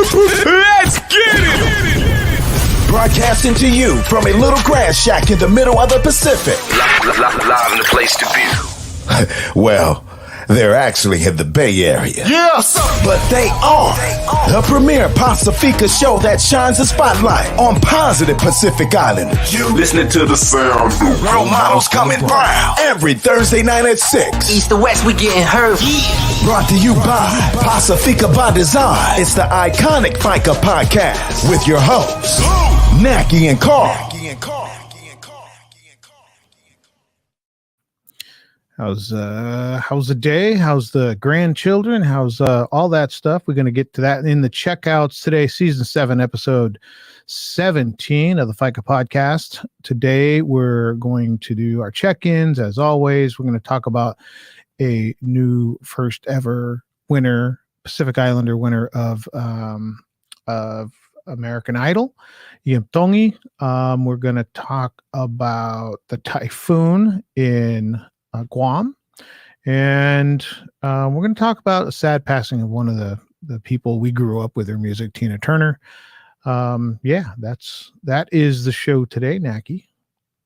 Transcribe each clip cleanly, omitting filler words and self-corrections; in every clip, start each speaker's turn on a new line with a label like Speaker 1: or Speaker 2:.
Speaker 1: Let's get it!
Speaker 2: Broadcasting to you from a little grass shack in the middle of the Pacific.
Speaker 1: Live in the place to be.
Speaker 2: Well, they're actually in the Bay Area.
Speaker 1: Yes!
Speaker 2: But they are the premier Pacifica show that shines a spotlight on positive Pacific Islanders.
Speaker 1: You listening to the sound.
Speaker 2: Role models coming brown every Thursday night at 6.
Speaker 3: East to west, we getting hurt.
Speaker 2: Brought to you by Pacifica by Design. It's the iconic Faika Podcast with your hosts, Naki and Carl.
Speaker 4: How's the day? How's the grandchildren? How's all that stuff? We're going to get to that in the checkouts today. Season 7, episode 17 of the Faika Podcast. Today we're going to do our check-ins. As always, we're going to talk about a new first ever winner, Pacific Islander winner of American Idol, Yim Tongi. We're going to talk about the typhoon in Guam, and we're going to talk about a sad passing of one of the people we grew up with her music, Tina Turner. That is the show today. Naki,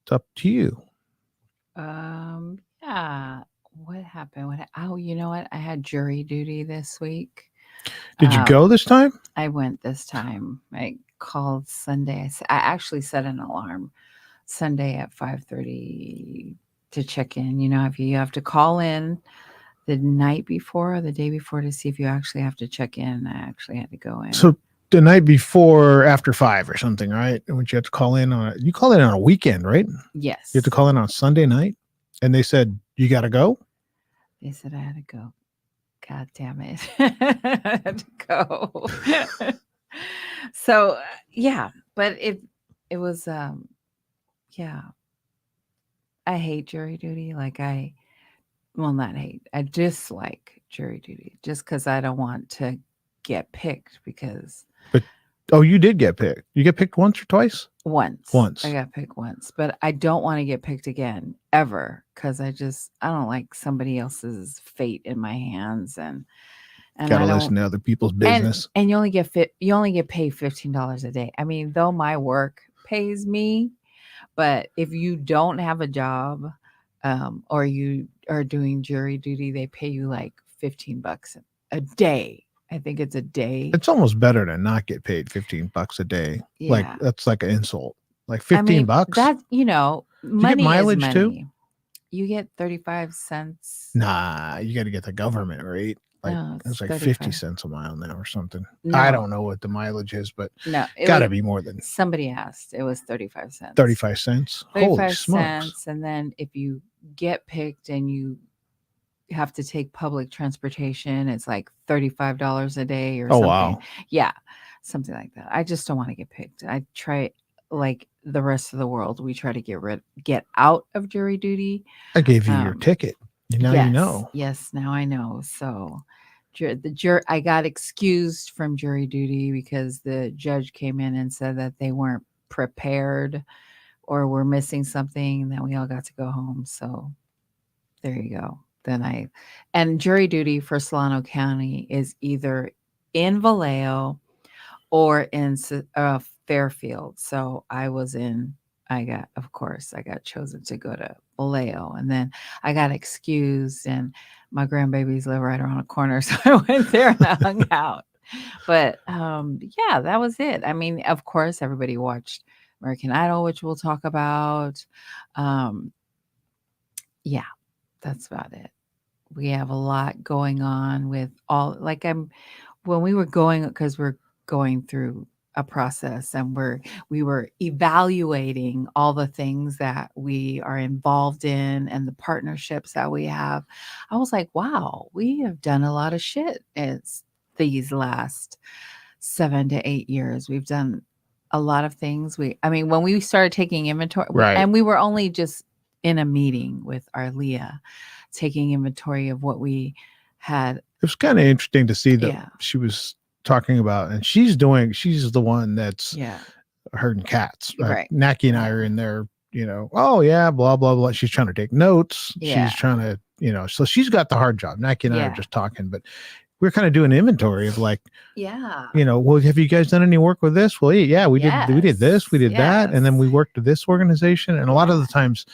Speaker 4: it's up to you.
Speaker 5: What happened? Oh, you know what? I had jury duty this week.
Speaker 4: Did you go this time?
Speaker 5: I went this time. I called Sunday. I actually set an alarm Sunday at 5:30 to check in. You know, if you have to call in the night before or the day before to see if you actually have to check in. I actually had to go in.
Speaker 4: So the night before, after 5 or something, right? When you have to call in you call in on a weekend, right?
Speaker 5: Yes.
Speaker 4: You have to call in on Sunday night, and they said you got to go.
Speaker 5: They said I had to go. God damn it. I had to go. So yeah, but it was yeah. I hate jury duty. Not hate. I dislike jury duty just because I don't want to get picked because.
Speaker 4: Oh, you did get picked. You get picked once or twice?
Speaker 5: Once. I got picked once, but I don't want to get picked again ever because I don't like somebody else's fate in my hands and
Speaker 4: gotta listen to other people's business.
Speaker 5: And you only get paid $15 a day. I mean, though my work pays me, but if you don't have a job, or you are doing jury duty, they pay you like $15 a day. I think it's a day.
Speaker 4: It's almost better to not get paid $15 a day.
Speaker 5: Yeah.
Speaker 4: Like that's like an insult. Like $15.
Speaker 5: That, money
Speaker 4: mileage
Speaker 5: is money.
Speaker 4: too?
Speaker 5: You get 35 cents.
Speaker 4: Nah, you got to get the government rate. Like
Speaker 5: No,
Speaker 4: it's like
Speaker 5: 35.
Speaker 4: 50 cents a mile now or something.
Speaker 5: No.
Speaker 4: I don't know what the mileage is, but
Speaker 5: No,
Speaker 4: got to be more than
Speaker 5: somebody asked. It was 35 cents.
Speaker 4: 35 cents. Holy
Speaker 5: 35
Speaker 4: smokes.
Speaker 5: cents. And then if you get picked and you have to take public transportation, it's like $35 a day or something.
Speaker 4: Wow.
Speaker 5: Yeah, something like that. I just don't want to get picked. I try, like the rest of the world, we try to get out of jury duty.
Speaker 4: I gave you your ticket. Now
Speaker 5: yes,
Speaker 4: you know.
Speaker 5: Yes, now I know. So I got excused from jury duty because the judge came in and said that they weren't prepared or were missing something, and then we all got to go home. So there you go. And jury duty for Solano County is either in Vallejo or in Fairfield. So I got chosen to go to Vallejo, and then I got excused, and my grandbabies live right around the corner. So I went there and I hung out. But yeah, that was it. I mean, of course, everybody watched American Idol, which we'll talk about. Yeah, that's about it. We have a lot going on with when we were going, because we're going through a process and we were evaluating all the things that we are involved in and the partnerships that we have. I was like, wow, we have done a lot of shit these last 7 to 8 years. We've done a lot of things. When we started taking inventory,
Speaker 4: right.
Speaker 5: And we were only just in a meeting with Arlia, taking inventory of what we had. It
Speaker 4: was kind of interesting to see that she was talking about, and she's the one that's herding cats.
Speaker 5: Right.
Speaker 4: Naki and I are in there, oh yeah, blah, blah, blah. She's trying to take notes.
Speaker 5: Yeah.
Speaker 4: She's trying to, so she's got the hard job. Naki and I are just talking, but we're kind of doing inventory of like,
Speaker 5: Yeah.
Speaker 4: well, have you guys done any work with this? Well, yeah, we did this, we did that. And then we worked with this organization. And a lot of the times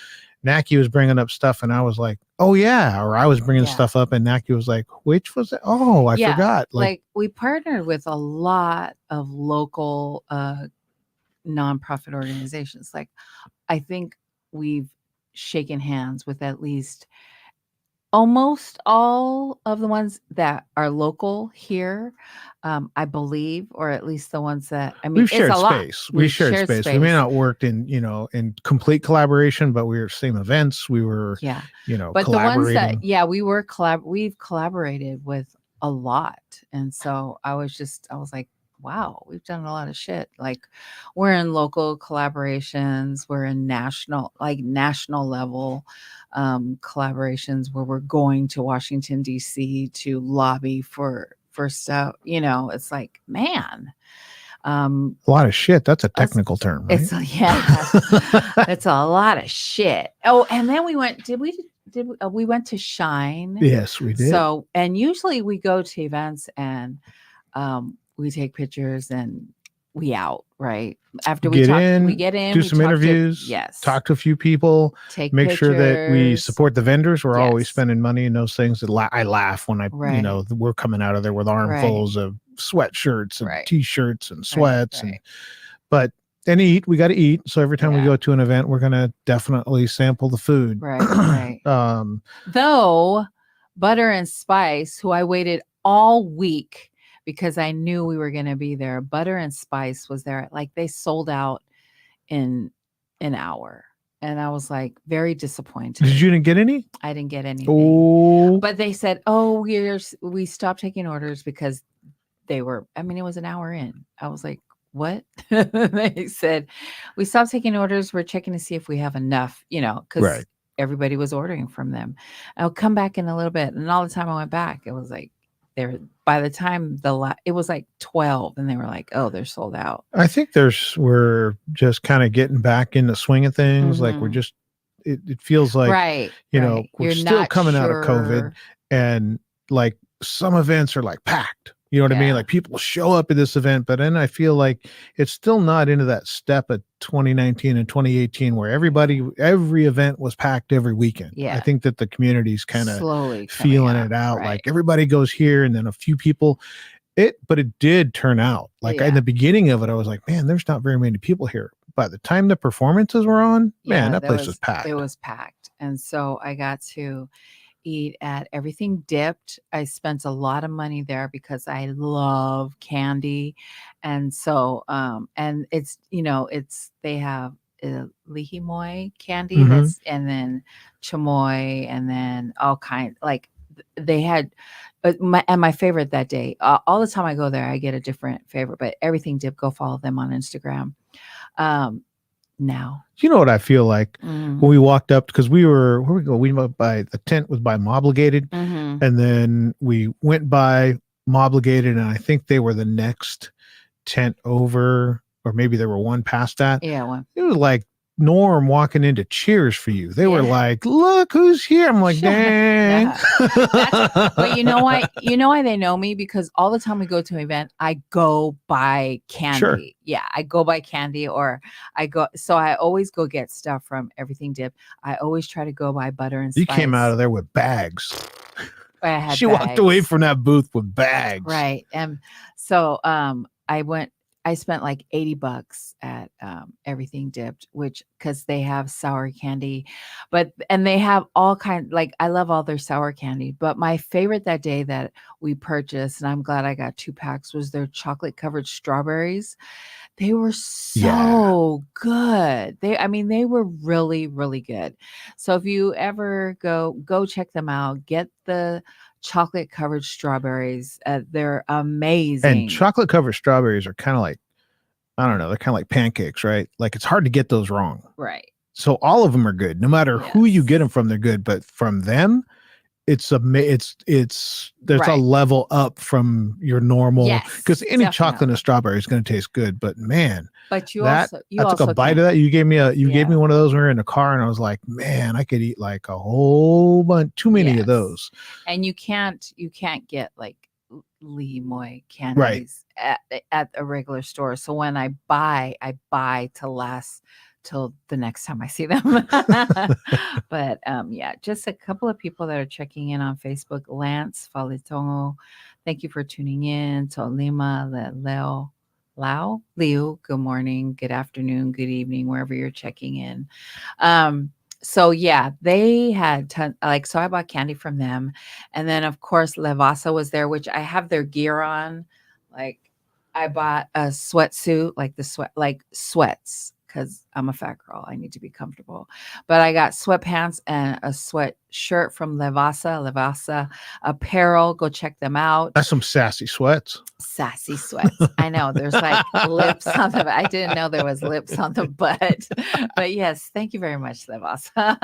Speaker 4: Naki was bringing up stuff and I was like, oh yeah. Or I was bringing stuff up and Naki was like, which was it? Oh, I forgot.
Speaker 5: Like we partnered with a lot of local nonprofit organizations. Like I think we've shaken hands with at least almost all of the ones that are local here, I believe, or at least the ones that, I mean,
Speaker 4: we've shared
Speaker 5: it's a
Speaker 4: space.
Speaker 5: lot.
Speaker 4: We shared space. We may not worked in, in complete collaboration, but we were same events. We were,
Speaker 5: but
Speaker 4: collaborating.
Speaker 5: The ones that, we've collaborated with a lot. And so I was like, wow, we've done a lot of shit. Like we're in local collaborations, we're in national level collaborations where we're going to Washington, D.C. to lobby for stuff. It's like, man.
Speaker 4: A lot of shit. That's a technical term, right?
Speaker 5: It's a lot of shit. Oh, and then we went, we went to Shine.
Speaker 4: Yes, we did.
Speaker 5: So, and usually we go to events and we take pictures and we out, right? After we get in,
Speaker 4: do some interviews, talk to a few people, make sure that we support the vendors. We're always spending money in those things. I laugh when we're coming out of there with armfuls of sweatshirts and t-shirts and sweats but eat. We got to eat. So every time we go to an event, we're going to definitely sample the food.
Speaker 5: Right. Though Butter and Spice, who I waited all week because I knew we were going to be there. Butter and Spice was there. Like they sold out in an hour. And I was like very disappointed.
Speaker 4: You didn't get any?
Speaker 5: I didn't get anything.
Speaker 4: Oh.
Speaker 5: But they said, we stopped taking orders because it was an hour in. I was like, what? They said, we stopped taking orders. We're checking to see if we have enough, because everybody was ordering from them. I'll come back in a little bit. And all the time I went back, it was like, by the time it was like 12 and they were like, oh, they're sold out.
Speaker 4: I think we're just kind of getting back in the swing of things. Like we're just, it feels like, we're still coming out of COVID and like some events are like packed. You know what I mean? Like people show up at this event, but then I feel like it's still not into that step of 2019 and 2018 where every event was packed every weekend.
Speaker 5: Yeah.
Speaker 4: I think that the community's kind of
Speaker 5: slowly
Speaker 4: feeling it out.
Speaker 5: Right.
Speaker 4: Like everybody goes here and then a few people, but it did turn out. Like in the beginning of it, I was like, man, there's not very many people here. By the time the performances were on, man, that place was packed.
Speaker 5: It was packed. And so I got to eat at Everything Dipped. I spent a lot of money there because I love candy. And so and it's they have lihimoy candy and then chamoy and then all kinds, like they had my favorite that day, all the time I go there I get a different favorite, but Everything Dip, go follow them on Instagram now.
Speaker 4: You know what I feel like when we walked up, because we went by, the tent was by Mobligated, and then we went by Mobligated, and I think they were the next tent over, or maybe they were one past that.
Speaker 5: Yeah, one.
Speaker 4: It was like Norm walking into Cheers for You. They were like, look who's here. I'm like, dang.
Speaker 5: But you know why? You know why they know me? Because all the time we go to an event, I go buy candy.
Speaker 4: Sure.
Speaker 5: Yeah, I go buy candy, or so I always go get stuff from Everything Dip. I always try to go buy Butter and Spice.
Speaker 4: You came out of there with bags.
Speaker 5: I had
Speaker 4: she
Speaker 5: bags.
Speaker 4: Walked away from that booth with bags.
Speaker 5: Right. And so I spent like $80 at Everything Dipped, because they have sour candy, and they have all kinds, like I love all their sour candy, but my favorite that day that we purchased, and I'm glad I got 2 packs, was their chocolate covered strawberries. They were so good. They were really, really good. So if you ever go check them out, get the chocolate covered strawberries. They're amazing.
Speaker 4: And chocolate covered strawberries are kind of like, I don't know, they're kind of like pancakes, right? Like it's hard to get those wrong.
Speaker 5: Right.
Speaker 4: So all of them are good. No matter who you get them from, they're good. But from them, there's a level up from your normal, because any chocolate and strawberry is going to taste good, but man,
Speaker 5: but
Speaker 4: I took a bite of that. You gave me one of those when we were in the car, and I was like, man, I could eat like a whole bunch, too many of those.
Speaker 5: And you can't get like Limoy
Speaker 4: Right.
Speaker 5: candies at a regular store. So when I buy to last till the next time I see them. But yeah, just a couple of people that are checking in on Facebook. Lance Falitongo, thank you for tuning in. Tolima Liu, good morning, good afternoon, good evening, wherever you're checking in. So yeah, they had so I bought candy from them. And then of course Levasa was there, which I have their gear on. Like I bought a sweatsuit, like sweats, because I'm a fat girl. I need to be comfortable. But I got sweatpants and a sweatshirt from Levasa Apparel. Go check them out.
Speaker 4: That's some sassy sweats.
Speaker 5: Sassy sweats. I know there's like lips on the. I didn't know there was lips on the butt, but yes, thank you very much, Levasa.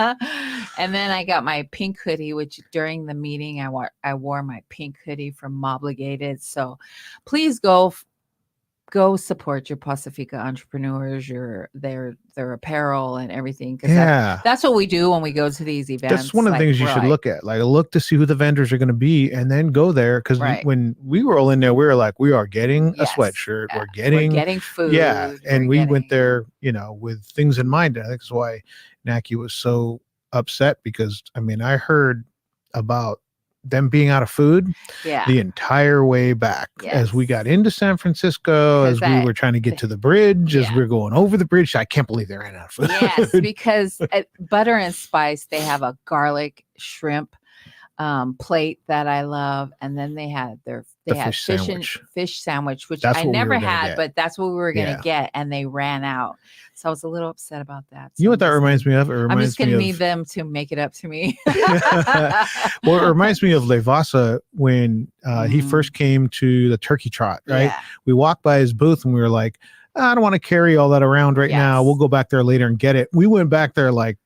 Speaker 5: And then I got my pink hoodie, which during the meeting I wore my pink hoodie from Mobligated. So please go support your Pacifica entrepreneurs, their apparel and everything. Because that's what we do when we go to these events.
Speaker 4: That's one of the things you should look at. Like look to see who the vendors are going to be, and then go there. Because when we were all in there, we were like, we are getting a sweatshirt, we're getting
Speaker 5: food,
Speaker 4: and we went there, with things in mind. I think that's why Naki was so upset, because I mean, I heard about them being out of food the entire way back as we got into San Francisco, as we were trying to get to the bridge, as we were going over the bridge. I can't believe they ran out of food.
Speaker 5: Yes, because at Butter and Spice, they have a garlic shrimp plate that I love, and then they had fish sandwich, which I never had, but that's what we were going to get, and they ran out. So I was a little upset about that. So
Speaker 4: you know what that reminds me of?
Speaker 5: I'm just going to need them to make it up to me.
Speaker 4: Well, it reminds me of Levasa when he first came to the Turkey Trot, right?
Speaker 5: Yeah.
Speaker 4: We walked by his booth and we were like, I don't want to carry all that around right now. We'll go back there later and get it. We went back there like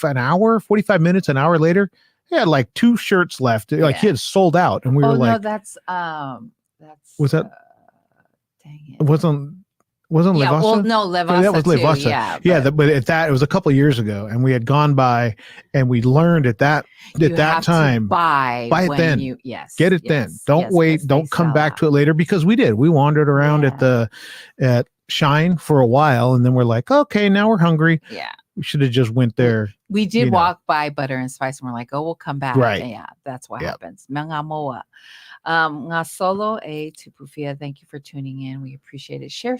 Speaker 4: an hour, 45 minutes, an hour later. He had like 2 shirts left. Like he had sold out. And we were like,
Speaker 5: no, that's
Speaker 4: was that?
Speaker 5: Dang it.
Speaker 4: It wasn't Levasa?
Speaker 5: Well, no, Levasa.
Speaker 4: That was Levasa.
Speaker 5: Yeah.
Speaker 4: But at that, it was a couple of years ago, and we had gone by, and we learned at that time,
Speaker 5: buy
Speaker 4: it then. Get it then. Don't wait. Don't come back to it later, because we did. We wandered around at Shine for a while, and then we're like, okay, now we're hungry.
Speaker 5: Yeah.
Speaker 4: We should have just went there.
Speaker 5: We did walk by Butter and Spice, and we're like, oh, we'll come back.
Speaker 4: Right.
Speaker 5: Yeah, that's what happens. Mga moa. Nga solo a tupufia. Thank you for tuning in. We appreciate it. Share.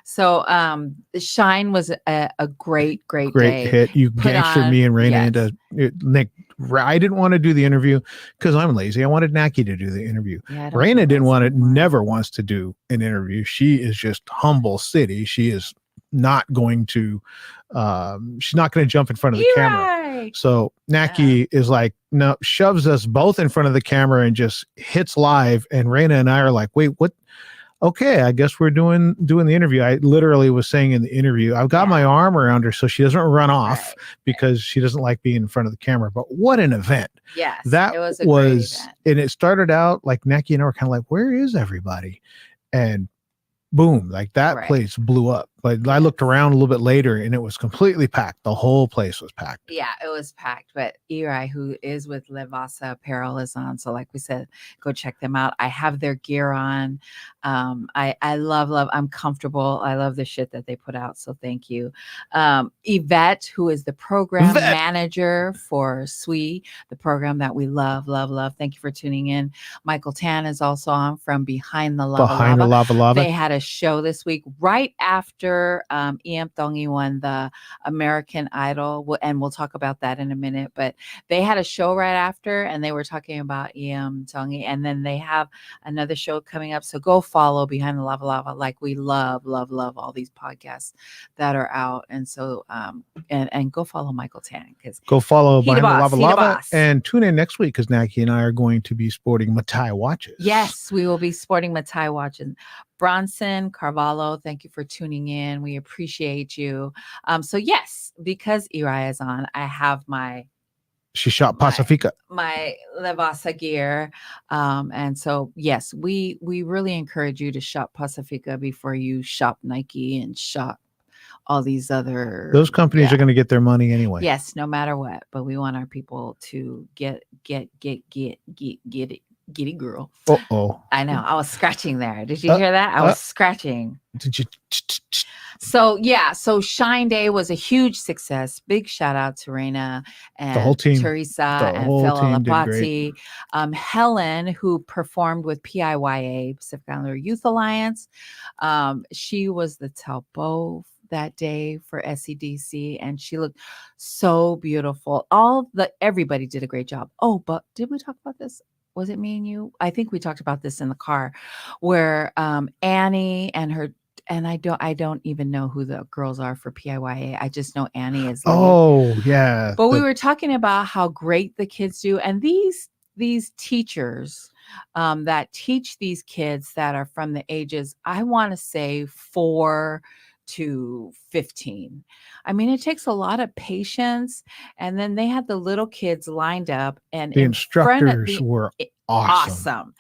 Speaker 5: So Shine was a great day.
Speaker 4: Hit. You gangstered me and Raina into Nick. I didn't want to do the interview because I'm lazy. I wanted Naki to do the interview. Raina never wants to do an interview. She is just humble city. She is not going to she's not going to jump in front of the camera. So Naki is like, no, shoves us both in front of the camera and just hits live, and Raina and I are like, wait, what? Okay, I guess we're doing the interview. I literally was saying in the interview, I've got my arm around her so she doesn't run off because she doesn't like being in front of the camera. But what an event.
Speaker 5: Yes,
Speaker 4: that
Speaker 5: it was a great event.
Speaker 4: And it started out like Naki and I were kind of like, where is everybody? And boom, like that place blew up. But I looked around a little bit later and it was completely packed. The whole place was packed.
Speaker 5: Yeah, it was packed. But Eri, who is with Levasa Apparel, is on. So like we said, go check them out. I have their gear on. I love, I'm comfortable. I love the shit that they put out. So thank you. Yvette, who is the program manager for SWE, the program that we love. Thank you for tuning in. Michael Tan is also on from Behind the Lava. They had a show this week right after EM Tongi won the American Idol, and we'll talk about that in a minute. But they had a show right after, and they were talking about EM Tongi, and then they have another show coming up. So go follow Behind the Lava. Like we love all these podcasts that are out, and so and go follow Michael Tan, because
Speaker 4: go follow Behind the Lava, and tune in next week because Naki and I are going to be sporting Matai watches.
Speaker 5: Yes, we will be sporting Matai watches. Bronson Carvalho, thank you for tuning in. We appreciate you. So yes, because Eri is on, I have
Speaker 4: she shot Pacifica,
Speaker 5: my Levasa gear. And so yes, we really encourage you to shop Pacifica before you shop Nike and shop all these other.
Speaker 4: Those companies are going to get their money anyway.
Speaker 5: Yes, no matter what. But we want our people to get it. giddy girl.
Speaker 4: Uh-oh.
Speaker 5: I know. I was scratching there. Did you hear that? I was scratching.
Speaker 4: Did you?
Speaker 5: So yeah, so Shine Day was a huge success. Big shout out to Reina and
Speaker 4: whole team.
Speaker 5: Teresa
Speaker 4: The
Speaker 5: and
Speaker 4: whole
Speaker 5: Phil
Speaker 4: team did great.
Speaker 5: Lapati. Helen, who performed with PIYA, Pacific Islander Youth Alliance. She was the Talbot that day for SEDC, and she looked so beautiful. Everybody did a great job. Oh, but did we talk about this? Was it me and you? I think we talked about this in the car, where Annie and her. And I don't even know who the girls are for PIYA. I just know Annie is lead.
Speaker 4: Oh, yeah.
Speaker 5: But we were talking about how great the kids do. And these teachers that teach these kids that are from the ages, I want to say 4 to 15. I mean, it takes a lot of patience. And then they had the little kids lined up, and
Speaker 4: the instructors were awesome.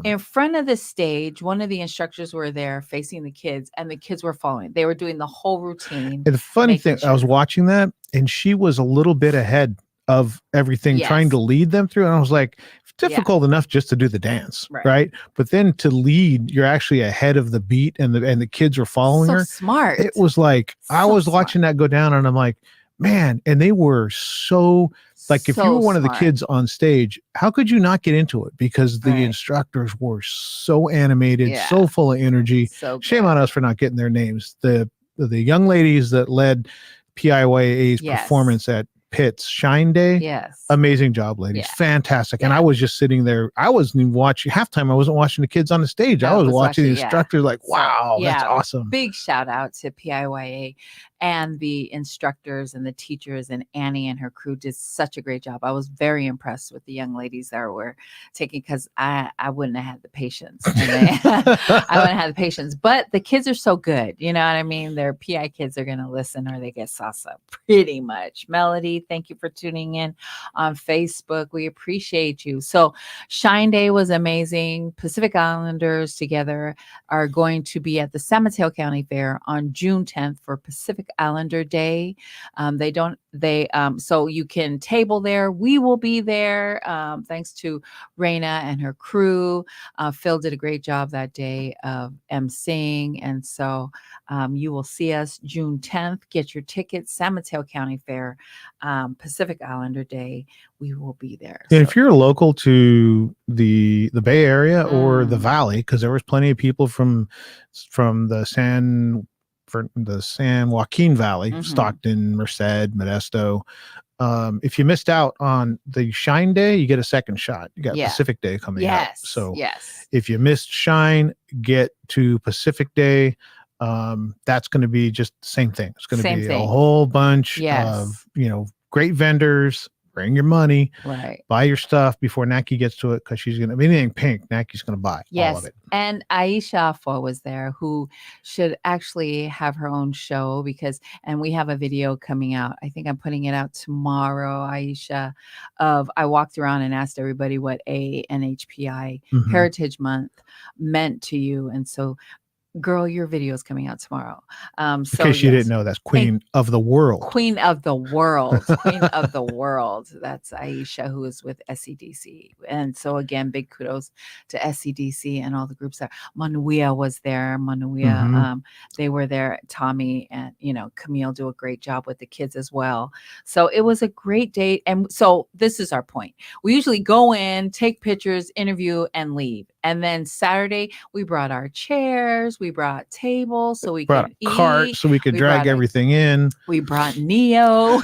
Speaker 5: In front of the stage, one of the instructors were there facing the kids, and the kids were following. They were doing the whole routine.
Speaker 4: And the funny thing, I was watching that, and she was a little bit ahead of everything, trying to lead them through. And I was like, difficult enough just to do the dance, right? But then to lead, you're actually ahead of the beat, and the kids are following her.
Speaker 5: Smart.
Speaker 4: It was like, I was watching that go down, and I'm like, man, and they were so like, if you were one of the kids on stage, how could you not get into it? Because the instructors were so animated, so full of energy. Shame on us for not getting their names. The young ladies that led PIYA's performance at Pitt's Shine Day. Amazing job, ladies. Fantastic. And I was just sitting there. I wasn't even watching halftime. I wasn't watching the kids on the stage. I was watching the instructors like, wow, that's awesome.
Speaker 5: Big shout out to PIYA and the instructors and the teachers, and Annie and her crew did such a great job. I was very impressed with the young ladies that were taking, because I wouldn't have had the patience. I wouldn't have had the patience, but the kids are so good. You know what I mean? Their PI kids are going to listen, or they get salsa pretty much. Melody, thank you for tuning in on Facebook. We appreciate you. So Shine Day was amazing. Pacific Islanders together are going to be at the San Mateo County Fair on June 10th for Pacific Islander Day. So you can table there. We will be there. Thanks to Reina and her crew. Phil did a great job that day of emceeing. And so you will see us June 10th. Get your tickets, San Mateo County Fair, Pacific Islander Day. We will be there.
Speaker 4: And if you're local to the Bay Area or the Valley, because there was plenty of people from the San Joaquin Valley, Stockton, Merced, Modesto. If you missed out on the Shine Day, you get a second shot. You got Pacific Day coming up. So if you missed Shine, get to Pacific Day. That's going to be just the same thing. It's going to be a whole bunch of, great vendors. Bring your money, buy your stuff before Naki gets to it, because she's going to, anything pink, Naki's going to buy all of it.
Speaker 5: And Aisha Afua was there, who should actually have her own show, and we have a video coming out. I think I'm putting it out tomorrow, Aisha, I walked around and asked everybody what NHPI Heritage Month meant to you. And so, girl, your video is coming out tomorrow.
Speaker 4: In case you didn't know, that's Queen of the World.
Speaker 5: Queen of the World. Queen of the World. That's Aisha, who is with SEDC. And so again, big kudos to SEDC and all the groups there. Manuia was there. They were there. Tommy and Camille do a great job with the kids as well. So it was a great day. And so this is our point. We usually go in, take pictures, interview, and leave. And then Saturday, we brought our chairs, we brought tables so we could eat.
Speaker 4: Cart so we could drag everything in.
Speaker 5: We brought Neo.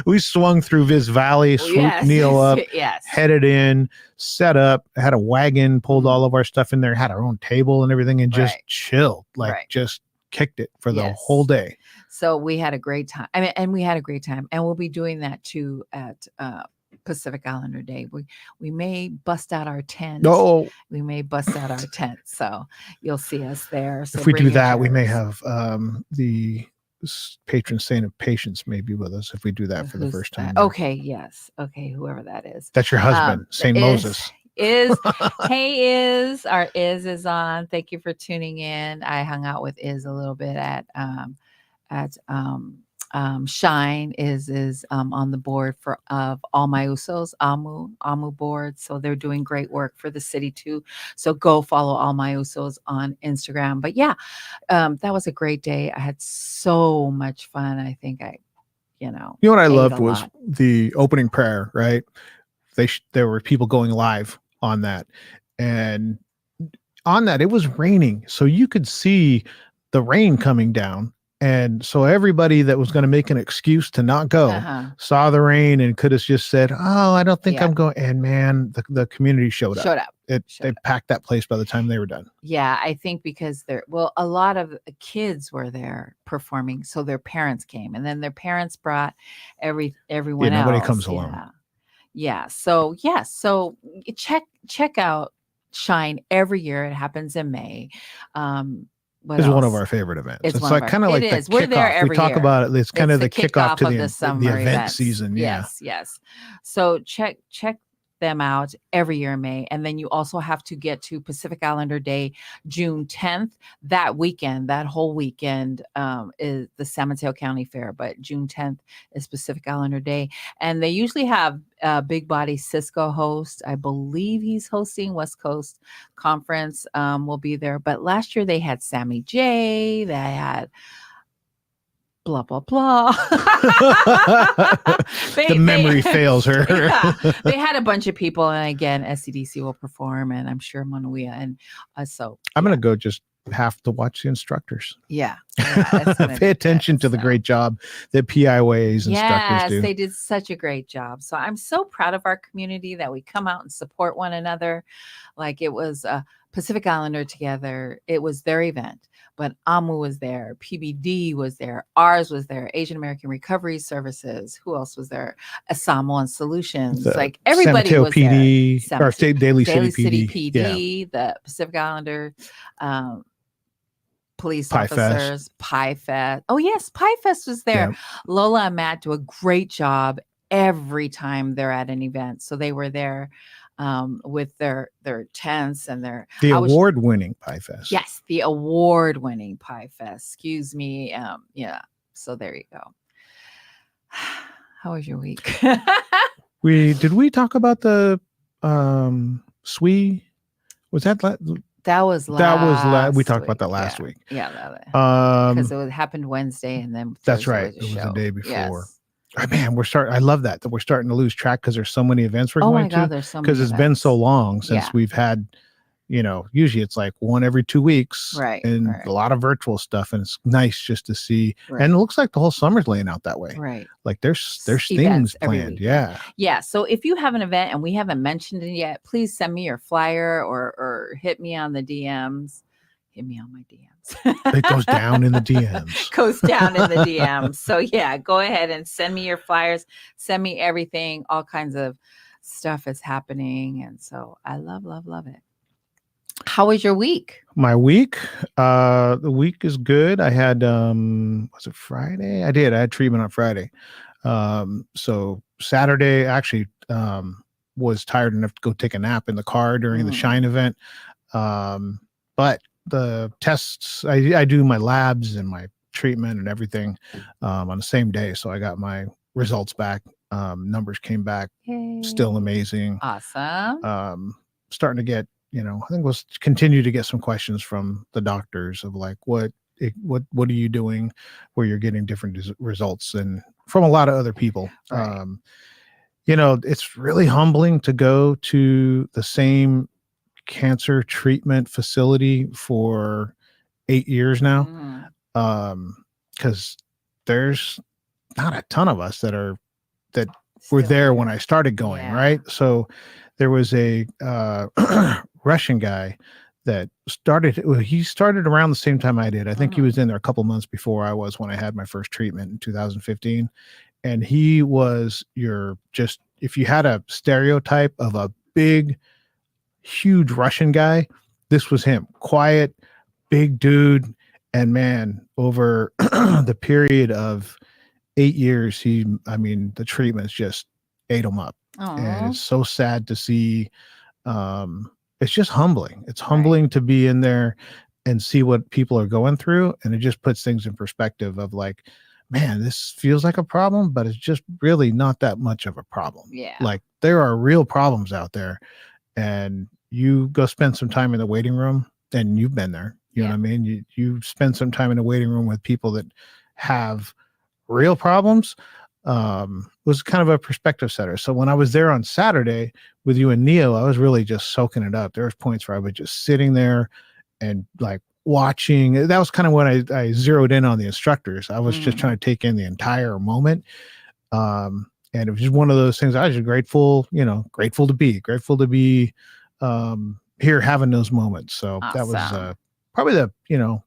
Speaker 4: We swung through Viz Valley, swooped Neo up, headed in, set up, had a wagon, pulled all of our stuff in there, had our own table and everything, and just chilled, just kicked it for the whole day.
Speaker 5: So we had a great time. And we had a great time. And we'll be doing that too at Pacific Islander Day. We may bust out our tent. We may bust out our tent. So you'll see us there. So
Speaker 4: if we do that, we may have the patron saint of patience may be with us if we do that for the first time.
Speaker 5: Okay. Yes. Okay. Whoever that is.
Speaker 4: That's your husband, Saint Moses.
Speaker 5: Our Iz is on. Thank you for tuning in. I hung out with Iz a little bit at Shine is on the board for of all my usos, Amu board. So they're doing great work for the city too. So go follow all my usos on Instagram. But yeah, that was a great day. I had so much fun. I think
Speaker 4: You know what I
Speaker 5: ate
Speaker 4: loved
Speaker 5: a
Speaker 4: was
Speaker 5: lot.
Speaker 4: the opening prayer, right? There were people going live on that. And on that, it was raining. So you could see the rain coming down. And so everybody that was going to make an excuse to not go
Speaker 5: Uh-huh.
Speaker 4: saw the rain and could have just said, "Oh, I don't think
Speaker 5: Yeah.
Speaker 4: I'm going." And man, the community showed up.
Speaker 5: Showed up.
Speaker 4: They packed that place by the time they were done.
Speaker 5: Yeah, I think because a lot of kids were there performing, so their parents came, and then their parents brought everyone
Speaker 4: Yeah, nobody
Speaker 5: else.
Speaker 4: comes alone.
Speaker 5: Yeah. So check out Shine every year. It happens in May. What
Speaker 4: This is one of
Speaker 5: else?
Speaker 4: our favorite events.
Speaker 5: It's
Speaker 4: It's
Speaker 5: one of
Speaker 4: like
Speaker 5: our-
Speaker 4: kind of
Speaker 5: it
Speaker 4: like the
Speaker 5: is. We're there
Speaker 4: kickoff. We
Speaker 5: every
Speaker 4: talk
Speaker 5: year.
Speaker 4: about it. It's kind of the kickoff to
Speaker 5: of
Speaker 4: the
Speaker 5: the summer
Speaker 4: event
Speaker 5: events.
Speaker 4: season. Yeah.
Speaker 5: Yes. So check them out every year in May. And then you also have to get to Pacific Islander Day, June 10th. That weekend, that whole weekend is the San Mateo County Fair, but June 10th is Pacific Islander Day. And they usually have Big Body Cisco host. I believe he's hosting West Coast Conference will be there. But last year they had Sammy J. They had blah blah blah.
Speaker 4: The memory fails her.
Speaker 5: Yeah, they had a bunch of people, and again, SCDC will perform, and I'm sure Manuia, and so
Speaker 4: I'm gonna go just have to watch the instructors.
Speaker 5: it's gonna be
Speaker 4: Pay attention
Speaker 5: good,
Speaker 4: to the
Speaker 5: so.
Speaker 4: great job that PIWA's instructors
Speaker 5: Yes,
Speaker 4: do.
Speaker 5: they did such a great job. So I'm so proud of our community that we come out and support one another. Like it was Pacific Islander together. It was their event, but AMU was there, PBD was there, ours was there, Asian American Recovery Services. Who else was there? Samoan Solutions.
Speaker 4: The
Speaker 5: like everybody
Speaker 4: San Mateo
Speaker 5: was
Speaker 4: PD
Speaker 5: there.
Speaker 4: or Daily
Speaker 5: Daly
Speaker 4: City
Speaker 5: City
Speaker 4: PD.
Speaker 5: PD, the Pacific Islander police
Speaker 4: Pie Fest.
Speaker 5: officers, Pie Fest. Oh yes, Pie Fest was there.
Speaker 4: Yeah.
Speaker 5: Lola and Matt do a great job every time they're at an event. So they were there with their tents and their
Speaker 4: award-winning Pie Fest.
Speaker 5: Yes, the award-winning Pie Fest. Excuse me. Yeah. So there you go. How was your week?
Speaker 4: Did we talk about the SWE? Was that
Speaker 5: that was last
Speaker 4: we talked about that last week.
Speaker 5: Yeah, because it happened Wednesday and then
Speaker 4: that's
Speaker 5: Thursday
Speaker 4: right.
Speaker 5: was
Speaker 4: It was the day before.
Speaker 5: Yes.
Speaker 4: Oh, man, I love that we're starting to lose track because there's so many events we're
Speaker 5: Oh
Speaker 4: going
Speaker 5: my God,
Speaker 4: to.
Speaker 5: there's so many
Speaker 4: Because it's been so
Speaker 5: events.
Speaker 4: long since we've had, usually it's like one every 2 weeks,
Speaker 5: Right,
Speaker 4: and
Speaker 5: right.
Speaker 4: a lot of virtual stuff, and it's nice just to see.
Speaker 5: Right.
Speaker 4: And it looks like the whole summer's laying out that way.
Speaker 5: Right.
Speaker 4: Like there's
Speaker 5: Events
Speaker 4: things
Speaker 5: every
Speaker 4: planned.
Speaker 5: week.
Speaker 4: Yeah.
Speaker 5: Yeah. So if you have an event and we haven't mentioned it yet, please send me your flyer or hit me on the DMs. Hit me on my DMs.
Speaker 4: It goes down in the DMs.
Speaker 5: Goes down in the DMs. So yeah, go ahead and send me your flyers. Send me everything. All kinds of stuff is happening. And so I love it. How was your week?
Speaker 4: My week, the week is good. I had, was it Friday? I had treatment on Friday. So Saturday actually, was tired enough to go take a nap in the car during the Shine event. But the tests, I do my labs and my treatment and everything, on the same day. So I got my results back. Numbers came back.
Speaker 5: Yay.
Speaker 4: Still amazing.
Speaker 5: Awesome.
Speaker 4: Starting to get, I think we'll continue to get some questions from the doctors of like, what are you doing where you're getting different results, and from a lot of other people.
Speaker 5: Right.
Speaker 4: It's really humbling to go to the same cancer treatment facility for 8 years now. Because there's not a ton of us that were there when I started going.
Speaker 5: Yeah.
Speaker 4: Right. So there was a Russian guy that started around the same time I did. I think he was in there a couple months before I was when I had my first treatment in 2015. And he was if you had a stereotype of a big, huge Russian guy, this was him. Quiet, big dude. And man, over the period of 8 years, the treatments just ate him up.
Speaker 5: Aww.
Speaker 4: And it's so sad to see. It's just humbling. It's humbling to be in there and see what people are going through. And it just puts things in perspective of like, man, this feels like a problem, but it's just really not that much of a problem.
Speaker 5: Yeah.
Speaker 4: Like there are real problems out there, and you go spend some time in the waiting room, and you've been there. You know what I mean? You spend some time in the waiting room with people that have real problems. Was kind of a perspective setter. So when I was there on Saturday with you and Neo, I was really just soaking it up. There was points where I was just sitting there and like watching. That was kind of when I zeroed in on the instructors. I was just trying to take in the entire moment. And it was just one of those things. I was just grateful to be here having those moments. So that was probably the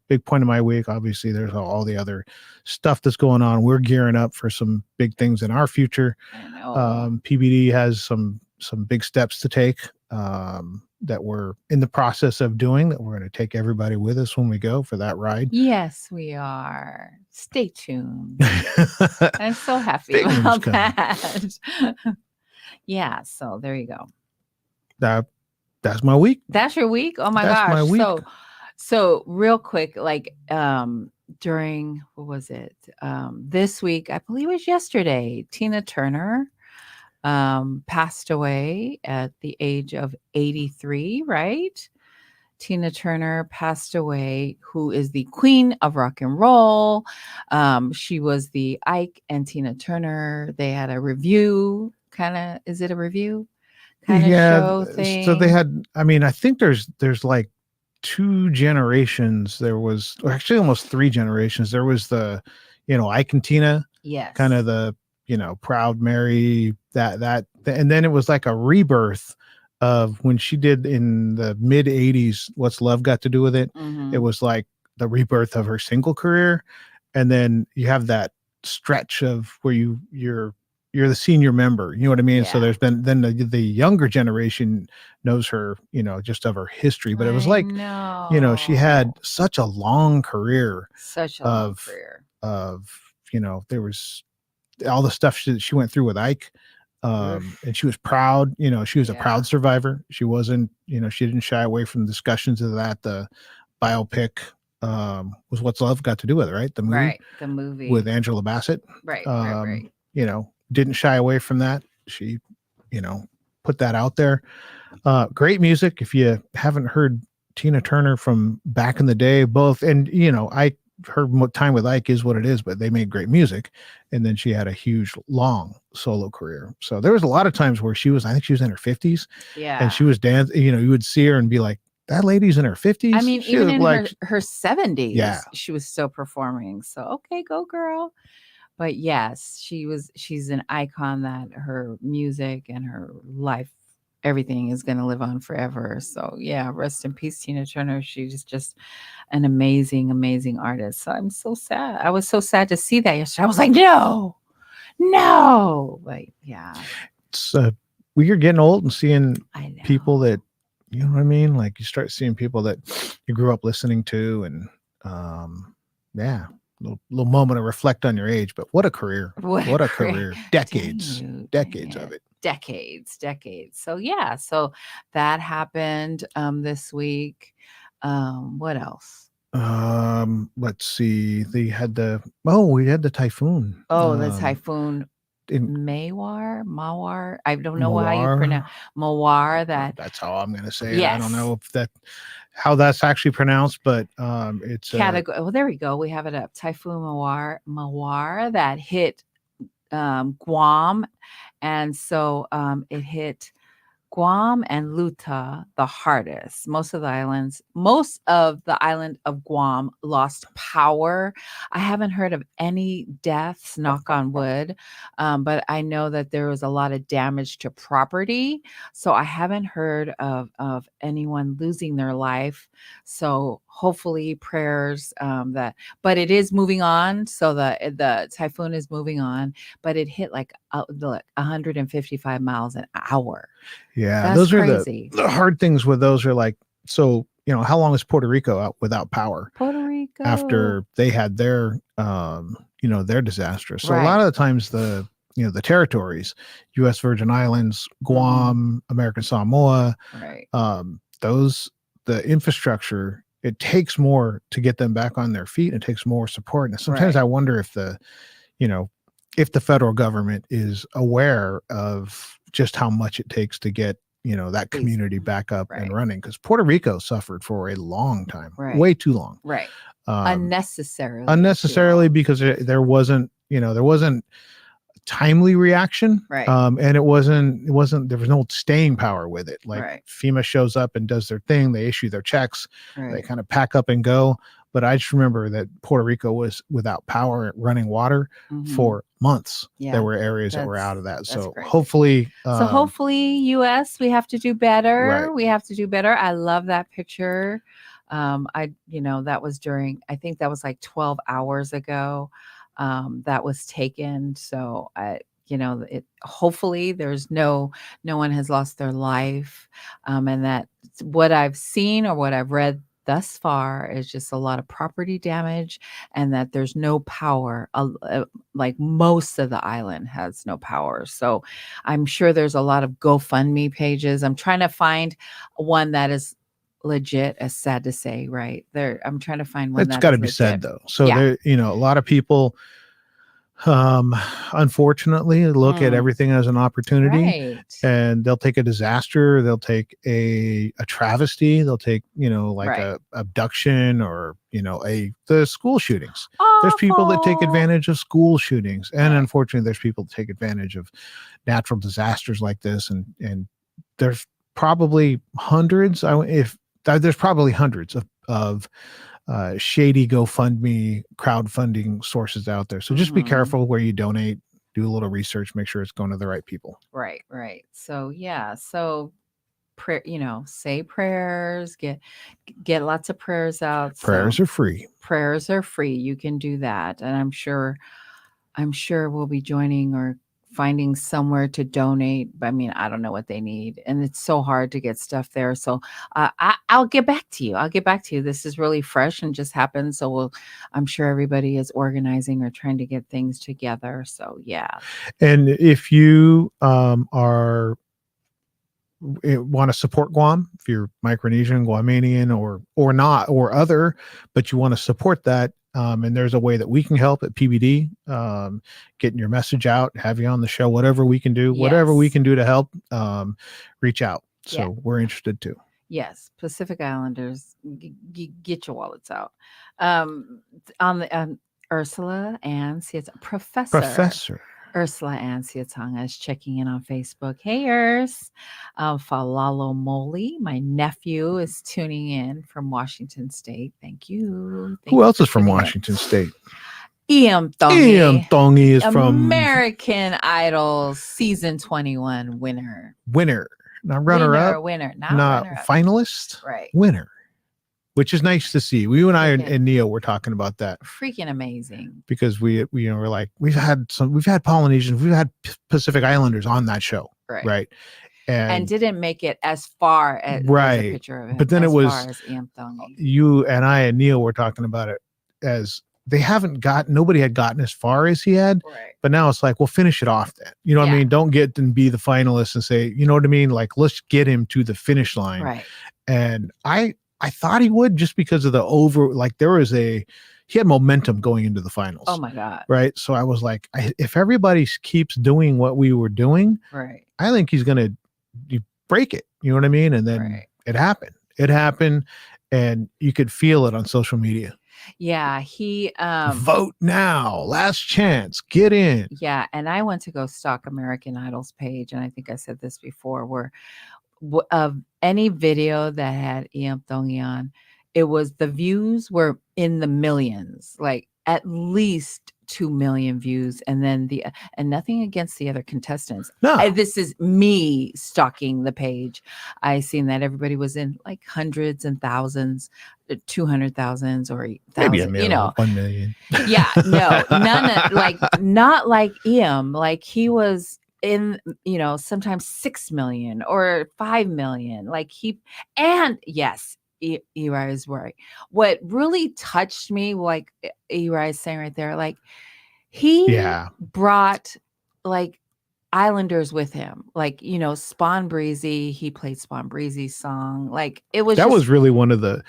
Speaker 4: big point of my week. Obviously there's all the other stuff that's going on. We're gearing up for some big things in our future.
Speaker 5: I know.
Speaker 4: PBD has some big steps to take that we're in the process of doing, that we're going to take everybody with us when we go for that ride.
Speaker 5: Yes, we are. Stay tuned. I'm so happy
Speaker 4: Big news
Speaker 5: about
Speaker 4: coming.
Speaker 5: that. Yeah, so there you go.
Speaker 4: That's my week.
Speaker 5: That's your week? Oh my
Speaker 4: That's
Speaker 5: gosh.
Speaker 4: my week.
Speaker 5: So real quick, like during what was it? This week, I believe it was yesterday, Tina Turner passed away at the age of 83, right? Tina Turner passed away, who is the queen of rock and roll. She was the Ike and Tina Turner. They had a review, is it a review kind of show thing?
Speaker 4: So they had, I think there's like 2 generations. There was actually almost 3 generations. There was the, Ike and Tina,
Speaker 5: yes,
Speaker 4: kind of the, proud Mary, that, and then it was like a rebirth of when she did in the mid 80s, What's Love Got to Do with It?
Speaker 5: Mhm.
Speaker 4: It was like the rebirth of her single career. And then you have that stretch of where you're the senior member, you know what I mean?
Speaker 5: Yeah.
Speaker 4: So there's been, then the younger generation knows her, just of her history, but it was like, she had such a long career of, there was all the stuff she went through with Ike. And she was proud, she was a proud survivor. She wasn't, she didn't shy away from discussions of that. The biopic was What's Love Got to Do with It, right? The movie,
Speaker 5: right? The movie
Speaker 4: with Angela Bassett,
Speaker 5: right.
Speaker 4: Didn't shy away from that. She, put that out there. Great music. If you haven't heard Tina Turner from back in the day, both, and her time with Ike is what it is, but they made great music. And then she had a huge, long solo career. So there was a lot of times where I think she was in her 50s.
Speaker 5: Yeah.
Speaker 4: And she was dancing, you would see her and be like, that lady's in her 50s.
Speaker 5: I mean,
Speaker 4: she
Speaker 5: even in
Speaker 4: like,
Speaker 5: her 70s,
Speaker 4: yeah,
Speaker 5: she was still performing. So, okay, go girl. But yes, she's an icon that her music and her life, everything is going to live on forever. So yeah, rest in peace, Tina Turner. She's just an amazing, amazing artist. So I'm so sad. I was so sad to see that yesterday. I was like, no. Like, yeah.
Speaker 4: It's you're getting old and seeing people that, you know what I mean? Like you start seeing people that you grew up listening to, and little moment to reflect on your age. But what a career. What a career. Decades of it.
Speaker 5: Decades. So yeah, so that happened this week. What else?
Speaker 4: Let's see. We had the typhoon.
Speaker 5: The typhoon Mawar. I don't know how you pronounce Mawar.
Speaker 4: That's how I'm gonna say it. I don't know if how that's actually pronounced, but it's
Speaker 5: category. Well, there we go. We have it up. Typhoon Mawar that hit Guam, and so it hit Guam and Luta the hardest. Most of the island of Guam lost power. I haven't heard of any deaths, knock on wood, but I know that there was a lot of damage to property. So I haven't heard of anyone losing their life. So hopefully prayers but it is moving on. So the typhoon is moving on, but it hit like 155 miles an hour.
Speaker 4: Yeah,
Speaker 5: that's
Speaker 4: those
Speaker 5: crazy.
Speaker 4: are the hard things with those are like, so, how long is Puerto Rico out without power?
Speaker 5: Puerto Rico.
Speaker 4: After they had their, their disaster. So a lot of the times the territories, U.S. Virgin Islands, Guam, American Samoa,
Speaker 5: right.
Speaker 4: The infrastructure it takes more to get them back on their feet. It takes more support. And sometimes
Speaker 5: Right.
Speaker 4: I wonder if if the federal government is aware of just how much it takes to get, that
Speaker 5: These-
Speaker 4: community back up and
Speaker 5: right.
Speaker 4: running, because Puerto Rico suffered for a long time,
Speaker 5: Right.
Speaker 4: way too long.
Speaker 5: Right.
Speaker 4: Um,
Speaker 5: Unnecessarily.
Speaker 4: unnecessarily
Speaker 5: too long.
Speaker 4: because there wasn't timely reaction.
Speaker 5: Right.
Speaker 4: And there was no staying power with it. Like
Speaker 5: Right.
Speaker 4: FEMA shows up and does their thing. They issue their checks. They
Speaker 5: Right.
Speaker 4: kind of pack up and go. But I just remember that Puerto Rico was without power, running water for months.
Speaker 5: Yeah,
Speaker 4: There were areas that were out of that.
Speaker 5: that's
Speaker 4: So
Speaker 5: crazy.
Speaker 4: hopefully,
Speaker 5: hopefully US, we have to do better.
Speaker 4: Right.
Speaker 5: We have to do better. I love that picture. That was I think that was like 12 hours ago. That was taken. So hopefully there's no one has lost their life. And that what I've seen or what I've read thus far is just a lot of property damage, and that there's no power. Like most of the island has no power. So I'm sure there's a lot of GoFundMe pages. I'm trying to find one that is legit, as sad to say, right there. I'm trying to find one
Speaker 4: it's
Speaker 5: that's
Speaker 4: got to be
Speaker 5: legit.
Speaker 4: said though. So
Speaker 5: Yeah.
Speaker 4: there, a lot of people, unfortunately, look at everything as an opportunity.
Speaker 5: Right.
Speaker 4: And they'll take a disaster, they'll take a travesty, they'll take, like
Speaker 5: Right.
Speaker 4: a abduction, or, the school shootings. There's people that take
Speaker 5: Awful.
Speaker 4: advantage of school shootings. And
Speaker 5: Right.
Speaker 4: unfortunately, there's people that take advantage of natural disasters like this. And there's probably hundreds, there's probably hundreds of shady GoFundMe crowdfunding sources out there. So just be careful where you donate. Do a little research, make sure it's going to the right people.
Speaker 5: Right. So prayer, say prayers, get lots of prayers out.
Speaker 4: Prayers are free.
Speaker 5: Prayers are free. You can do that. And I'm sure we'll be joining or finding somewhere to donate. I mean, I don't know what they need, and it's so hard to get stuff there. So I'll get back to you. This is really fresh and just happened. So I'm sure everybody is organizing or trying to get things together. So yeah.
Speaker 4: And if you want to support Guam, if you're Micronesian, Guamanian, or not, or other, but you want to support that, and there's a way that we can help at PBD, getting your message out, have you on the show, whatever we can do, whatever we can do to help, reach out. So we're interested too.
Speaker 5: Yes, Pacific Islanders, get your wallets out. On the Ursula Ann Professor Ursula Ann Siatanga is checking in on Facebook. Hey, Urs. Falalo Moli, my nephew, is tuning in from Washington State. Thank you.
Speaker 4: Who else is from Washington State?
Speaker 5: Iam
Speaker 4: Tongi is from
Speaker 5: American Idol season 21 winner.
Speaker 4: Not runner-up.
Speaker 5: Winner.
Speaker 4: Not
Speaker 5: runner-up.
Speaker 4: Finalist.
Speaker 5: Right.
Speaker 4: Winner. Which is nice to see. You and I and Neo were talking about that.
Speaker 5: Freaking amazing.
Speaker 4: Because we're like, we've had Polynesians, we've had Pacific Islanders on that show. Right.
Speaker 5: And didn't make it as far as a picture of him.
Speaker 4: But then it was you and I and Neo were talking about it as nobody had gotten as far as he had.
Speaker 5: Right.
Speaker 4: But now it's like, well, finish it off then. You know what I mean? Don't get and be the finalist and say, you know what I mean? Like, let's get him to the finish line.
Speaker 5: Right.
Speaker 4: And I thought he would, just because of he had momentum going into the finals.
Speaker 5: Oh my God.
Speaker 4: Right. So I was like, if everybody keeps doing what we were doing,
Speaker 5: right,
Speaker 4: I think he's going to break it. You know what I mean? And then it happened and you could feel it on social media.
Speaker 5: Yeah. He,
Speaker 4: vote now, last chance, get in.
Speaker 5: Yeah. And I went to go stalk American Idol's page. And I think I said this before, where of any video that had Iam Tongi on, the views were in the millions, like at least 2 million views. And then and nothing against the other contestants.
Speaker 4: No.
Speaker 5: This is me stalking the page. I seen that everybody was in like hundreds and thousands, 200,000s or 1,000,
Speaker 4: maybe 1 million.
Speaker 5: Yeah, no, not like Iam, like he was in, sometimes 6 million or 5 million. Yes, Eri is right. What really touched me, like Eri is saying right there, like he brought like islanders with him, like, Spawn Breezy, he played Spawn Breezy's song. Like, it was
Speaker 4: That
Speaker 5: just
Speaker 4: was really one of the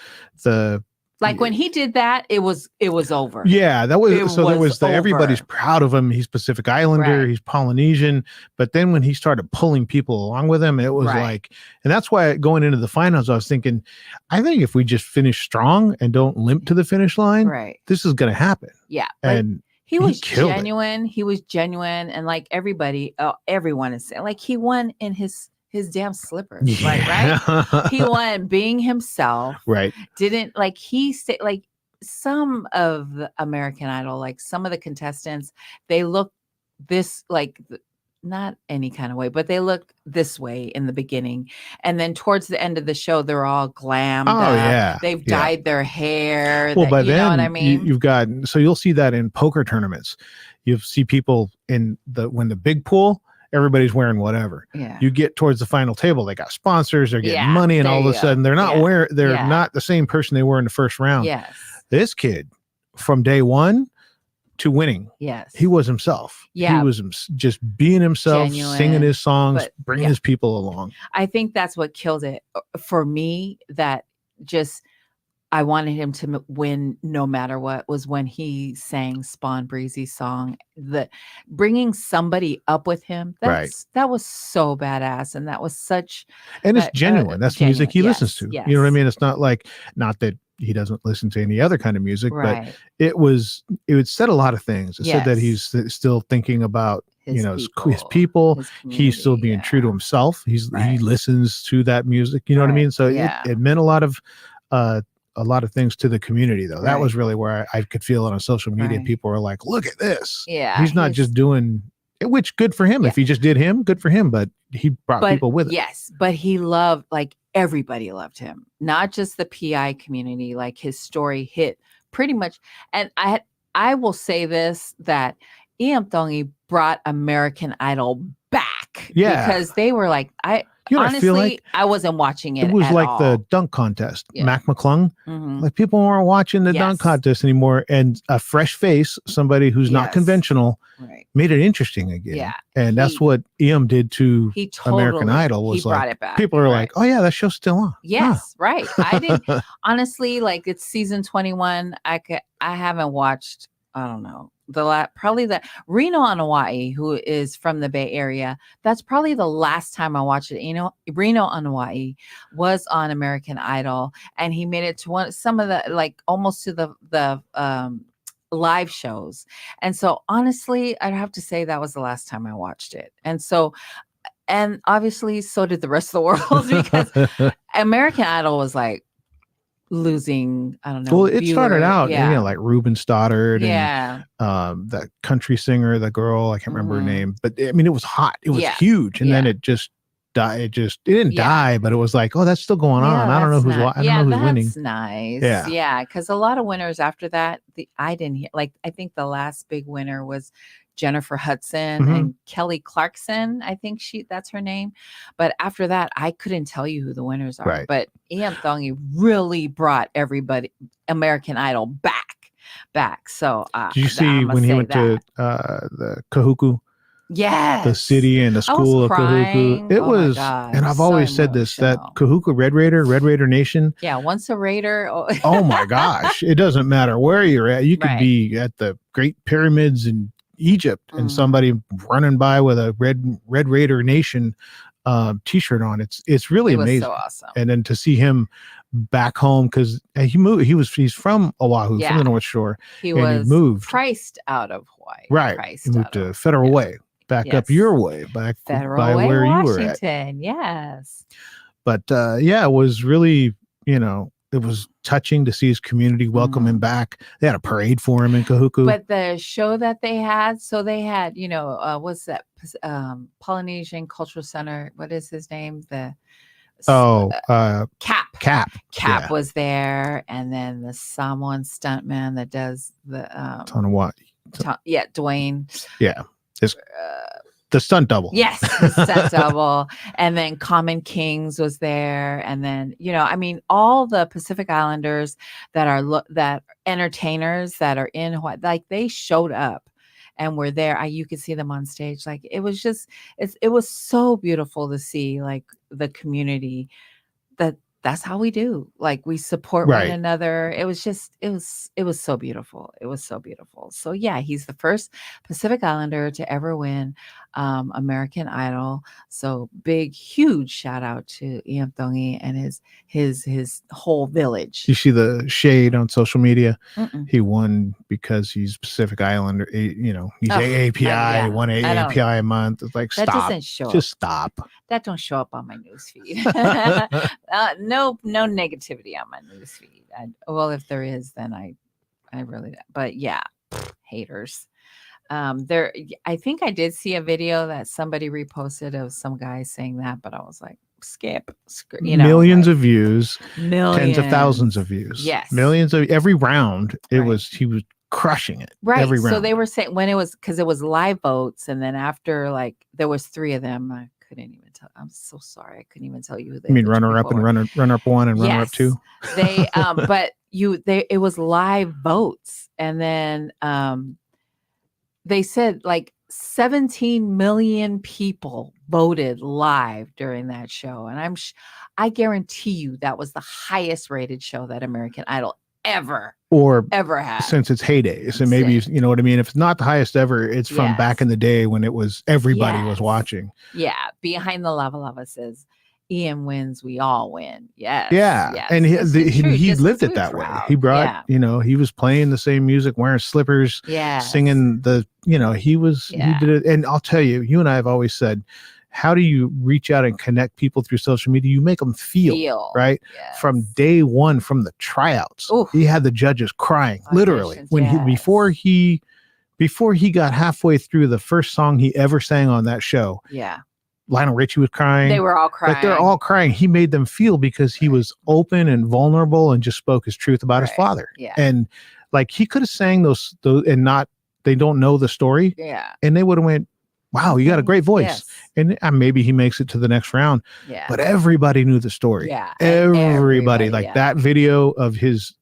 Speaker 5: like when he did that, it was over.
Speaker 4: Yeah, that was
Speaker 5: It
Speaker 4: so there was the
Speaker 5: over.
Speaker 4: everybody's proud of him. He's Pacific Islander,
Speaker 5: Right.
Speaker 4: he's Polynesian, but then when he started pulling people along with him, it was
Speaker 5: Right.
Speaker 4: like, and that's why going into the finals, I was thinking, I think if we just finish strong and don't limp to the finish line,
Speaker 5: Right.
Speaker 4: this is going to happen.
Speaker 5: Yeah.
Speaker 4: And
Speaker 5: he was
Speaker 4: killed it.
Speaker 5: genuine. He was genuine, and like everybody, everyone is saying, like, he won in his damn slippers, right? He won being himself.
Speaker 4: Right.
Speaker 5: Didn't like he said like some of the American Idol, like some of the contestants, they look this like not any kind of way, but they look this way in the beginning, and then towards the end of the show, they're all glammed
Speaker 4: Oh
Speaker 5: up.
Speaker 4: yeah,
Speaker 5: They've dyed their hair.
Speaker 4: Well, by
Speaker 5: you
Speaker 4: then,
Speaker 5: know what I mean?
Speaker 4: you've got, so you'll see that in poker tournaments. You see people in when the big pool, everybody's wearing whatever.
Speaker 5: Yeah.
Speaker 4: You get towards the final table, they got sponsors, they're getting money, and
Speaker 5: there
Speaker 4: all of a
Speaker 5: you
Speaker 4: sudden they're not they're not the same person they were in the first round.
Speaker 5: Yes.
Speaker 4: This kid, from day one to winning,
Speaker 5: Yes,
Speaker 4: he was himself.
Speaker 5: Yeah.
Speaker 4: He was just being himself,
Speaker 5: Genuine,
Speaker 4: singing his songs,
Speaker 5: but,
Speaker 4: bringing his people along.
Speaker 5: I think that's what killed it for me. That just, I wanted him to win no matter what, was when he sang Spawn Breezy's song. The bringing somebody up with him, that was so badass, and that was such.
Speaker 4: And it's genuine. That's the music he listens to.
Speaker 5: Yes.
Speaker 4: You know what I mean? It's not that he doesn't listen to any other kind of music,
Speaker 5: Right.
Speaker 4: but it would said a lot of things. It said that he's still thinking about his people. He's still being true to himself. He listens to that music. You know what I mean? So it meant a lot of things to the community, though. That was really where I could feel it on social media. People were like, look at this.
Speaker 5: Yeah.
Speaker 4: He's not just doing, which good for him. If he just did him, good for him. But he brought people with it.
Speaker 5: Yes. But he loved, like, everybody loved him, not just the PI community. Like, his story hit pretty much. And I will say this, that Iam Thongi brought American Idol back.
Speaker 4: Yeah.
Speaker 5: Because they were like, honestly, I wasn't watching it.
Speaker 4: It was
Speaker 5: at
Speaker 4: like
Speaker 5: all.
Speaker 4: the dunk contest. Mac McClung.
Speaker 5: Mm-hmm.
Speaker 4: Like, people weren't watching the dunk contest anymore. And a fresh face, somebody who's not conventional, made it interesting again.
Speaker 5: Yeah.
Speaker 4: And that's what Iam did to American Idol. Was
Speaker 5: brought it back.
Speaker 4: People are like, oh yeah, that show's still on.
Speaker 5: Yes, right. I didn't honestly, like, it's season 21. I haven't watched, I don't know, probably the Reno on Hawaii, who is from the Bay Area. That's probably the last time I watched it. You know, Reno on Hawaii was on American Idol, and he made it to some of the, like, almost to the live shows. And so honestly, I'd have to say that was the last time I watched it. And obviously so did the rest of the world, because American Idol was like losing, I don't know.
Speaker 4: Well, it started out, like Ruben Stoddard and that country singer, the girl, I can't remember her name, but I mean, it was hot. It was huge. And then it just died. It didn't die, but it was like, oh, that's still going on. I don't know who's winning.
Speaker 5: That's nice.
Speaker 4: Yeah.
Speaker 5: Yeah. Cause a lot of winners after that, I didn't hear, like, I think the last big winner was Jennifer Hudson and Kelly Clarkson. I think that's her name. But after that, I couldn't tell you who the winners are.
Speaker 4: Right.
Speaker 5: But Iam Thongi really brought everybody, American Idol back. So
Speaker 4: did you see when he went to the Kahuku?
Speaker 5: Yes.
Speaker 4: The city and the school of Kahuku. It was, and I've always said this, that Kahuku Red Raider Nation.
Speaker 5: Yeah, once a Raider.
Speaker 4: Oh my gosh. It doesn't matter where you're at. You could be at the Great Pyramids in Egypt and somebody running by with a Red Raider Nation t-shirt on. It's really amazing.
Speaker 5: So awesome.
Speaker 4: And then to see him back home, because he's from Oahu, from the North Shore.
Speaker 5: He moved priced out of Hawaii.
Speaker 4: Right. He moved to Federal Way. Back up your way, back
Speaker 5: Federal
Speaker 4: by
Speaker 5: Way,
Speaker 4: where
Speaker 5: Washington.
Speaker 4: You were at.
Speaker 5: Yes.
Speaker 4: But it was really, it was touching to see his community welcome him back. They had a parade for him in Kahuku.
Speaker 5: But the show that they had, what's that? Polynesian Cultural Center. What is his name? Cap was there, and then the Samoan stuntman that does the Dwayne.
Speaker 4: Yeah. The stunt double.
Speaker 5: Yes, the stunt double. And then Common Kings was there. And then, all the Pacific Islanders that are that entertainers that are in Hawaii, like, they showed up. and were there. You could see them on stage. Like it was just, it was so beautiful to see like the community that's how we do. Like we support one
Speaker 4: Right.
Speaker 5: another. It was just, it was so beautiful. It was so beautiful. So yeah, he's the first Pacific Islander to ever win American Idol. So big, huge shout out to Ian Thongi and his whole village.
Speaker 4: You see the shade on social media.
Speaker 5: Mm-mm.
Speaker 4: He won because he's Pacific Islander. You know, he's
Speaker 5: Oh,
Speaker 4: AAPI.
Speaker 5: yeah.
Speaker 4: Won AAPI a month. It's like
Speaker 5: That
Speaker 4: stop.
Speaker 5: doesn't show
Speaker 4: Just
Speaker 5: up.
Speaker 4: stop.
Speaker 5: That don't show up on my newsfeed. No negativity on my newsfeed. Well, if there is, then I really. But yeah, haters. There. I think I did see a video that somebody reposted of some guy saying that, but I was like, skip. You know,
Speaker 4: millions
Speaker 5: like,
Speaker 4: of views,
Speaker 5: millions,
Speaker 4: tens of thousands of views.
Speaker 5: Yes,
Speaker 4: millions of every round. He
Speaker 5: Right.
Speaker 4: was crushing it.
Speaker 5: Right.
Speaker 4: Every round.
Speaker 5: So they were saying when it was because it was live votes, and then after like there was 3 of them. I couldn't even tell. I'm so sorry. I couldn't even tell you who they.
Speaker 4: You mean runner up and runner up 1 and runner up 2?
Speaker 5: They but it was live votes, and then they said like 17 million people voted live during that show, and I guarantee you that was the highest rated show that American Idol ever had
Speaker 4: since its heydays. And maybe, you know what I mean? If it's not the highest ever, it's from back in the day when it was everybody was watching.
Speaker 5: Yeah. Behind the Lava Lava says, Ian wins, we all win. Yes.
Speaker 4: Yeah.
Speaker 5: Yes.
Speaker 4: And he lived it that way. He brought, you know, he was playing the same music, wearing slippers, singing he did it. And I'll tell you, you and I have always said, how do you reach out and connect people through social media? You make them feel right? Yes. From day one, from the tryouts. Oof. He had the judges crying, literally. When before he got halfway through the first song he ever sang on that show.
Speaker 5: Yeah.
Speaker 4: Lionel Richie was crying.
Speaker 5: They were all crying.
Speaker 4: Like they're all crying. He made them feel because he was open and vulnerable and just spoke his truth about his father.
Speaker 5: Yeah.
Speaker 4: And like he could have sang those and not, they don't know the story.
Speaker 5: Yeah.
Speaker 4: And they would have went, wow, you got a great voice. Yes. And maybe he makes it to the next round.
Speaker 5: Yeah.
Speaker 4: But everybody knew the story.
Speaker 5: Yeah.
Speaker 4: Everybody. Like that video of his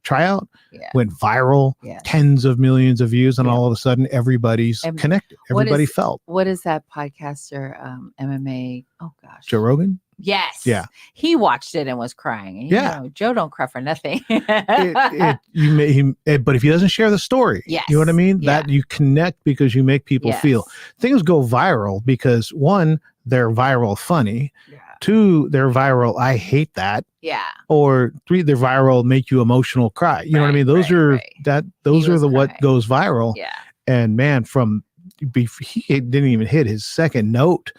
Speaker 4: tryout went viral, tens of millions of views, and all of a sudden everybody's connected. Everybody felt.
Speaker 5: What is that podcaster, MMA? Oh gosh.
Speaker 4: Joe Rogan?
Speaker 5: Yes.
Speaker 4: Yeah.
Speaker 5: He watched it and was crying. You know, Joe don't cry for nothing.
Speaker 4: But if he doesn't share the story, you know what I mean? That you connect because you make people feel. Things go viral because 1, they're viral funny. Yeah. 2, they're viral. I hate that. Yeah. Or 3, they're viral, make you emotional cry. You know what I mean? Those are what goes viral.
Speaker 5: Yeah.
Speaker 4: And man, he didn't even hit his second note.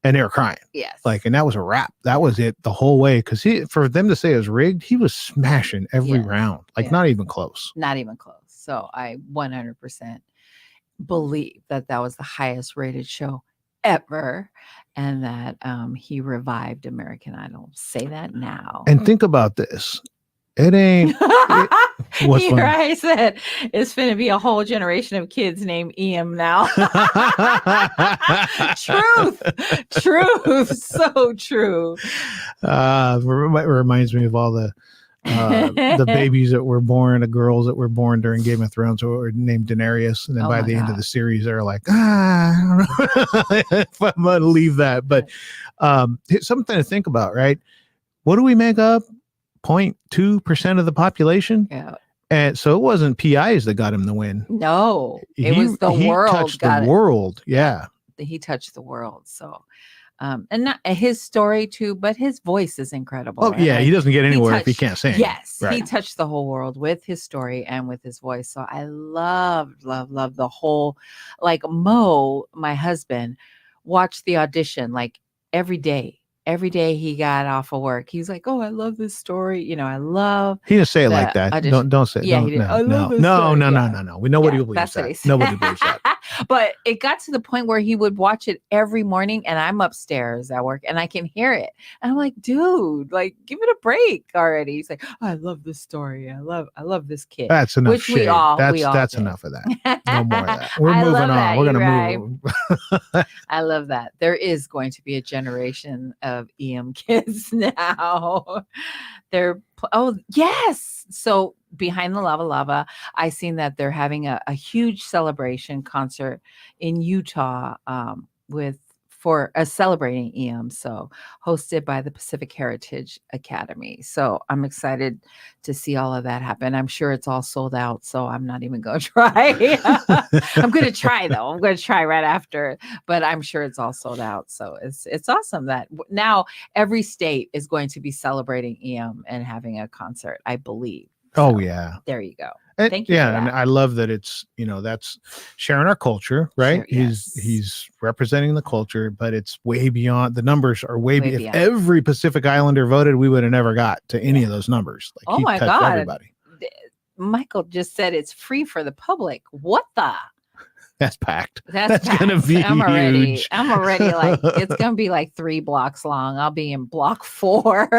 Speaker 4: And they were crying. Yes. Like, and that was a wrap. That was it the whole way. Because for them to say it was rigged, he was smashing every round. Like, not even close.
Speaker 5: Not even close. So I 100% believe that was the highest rated show ever. And that he revived American Idol. Say that now.
Speaker 4: And think about this. It ain't. What's funny?
Speaker 5: I said it's going to be a whole generation of kids named Ian now. Truth, so true.
Speaker 4: Reminds me of all the babies that were born, the girls that were born during Game of Thrones who were named Daenerys, and then by the end of the series, they're like, I don't know if I'm going to leave that. But something to think about, right? What do we make up? 0.2% of the population.
Speaker 5: Yeah.
Speaker 4: And so it wasn't PIs that got him the win.
Speaker 5: No, it was the world.
Speaker 4: Touched the world. Yeah.
Speaker 5: He touched the world. So, and not his story too, but his voice is incredible.
Speaker 4: Oh yeah. He doesn't get anywhere if he can't sing.
Speaker 5: Yes. Right. He touched the whole world with his story and with his voice. So I love the whole, like Mo, my husband, watched the audition like every day. Every day he got off of work, he's like, "Oh, I love this story." You know, I love.
Speaker 4: He didn't say it like that.
Speaker 5: Audition.
Speaker 4: Don't say.
Speaker 5: Yeah,
Speaker 4: no. We know what he believes.
Speaker 5: That's what he said.
Speaker 4: Nobody believes that.
Speaker 5: But it got to the point where he would watch it every morning, and I'm upstairs at work, and I can hear it, and I'm like, "Dude, like, give it a break already." He's like, oh, "I love this story. I love this kid."
Speaker 4: That's enough.
Speaker 5: Which we all
Speaker 4: that's
Speaker 5: did.
Speaker 4: Enough of that. No more of that. We're moving on. We're gonna move.
Speaker 5: I love that. There is going to be a generation of EM kids now. Oh yes. So behind the lava, I seen that they're having a huge celebration concert in Utah with for celebrating EM, so hosted by the Pacific Heritage Academy. So I'm excited to see all of that happen. I'm sure it's all sold out, so I'm not even going to try. I'm going to try though. I'm going to try right after, but I'm sure it's all sold out. So it's awesome that now every state is going to be celebrating EM and having a concert, I believe.
Speaker 4: Oh
Speaker 5: So,
Speaker 4: yeah.
Speaker 5: there you go.
Speaker 4: And,
Speaker 5: Thank you.
Speaker 4: yeah, and I love that it's, that's sharing our culture, right?
Speaker 5: Sure, yes.
Speaker 4: He's representing the culture, but it's way beyond. The numbers are way beyond. If
Speaker 5: beyond.
Speaker 4: every Pacific Islander voted, we would have never got to any of those numbers. Like,
Speaker 5: Oh
Speaker 4: he
Speaker 5: my
Speaker 4: touched
Speaker 5: God.
Speaker 4: everybody.
Speaker 5: Michael just said it's free for the public. What the?
Speaker 4: That's packed.
Speaker 5: That's
Speaker 4: gonna be
Speaker 5: I'm already.
Speaker 4: huge.
Speaker 5: I'm already like it's gonna be like 3 blocks long. I'll be in block 4.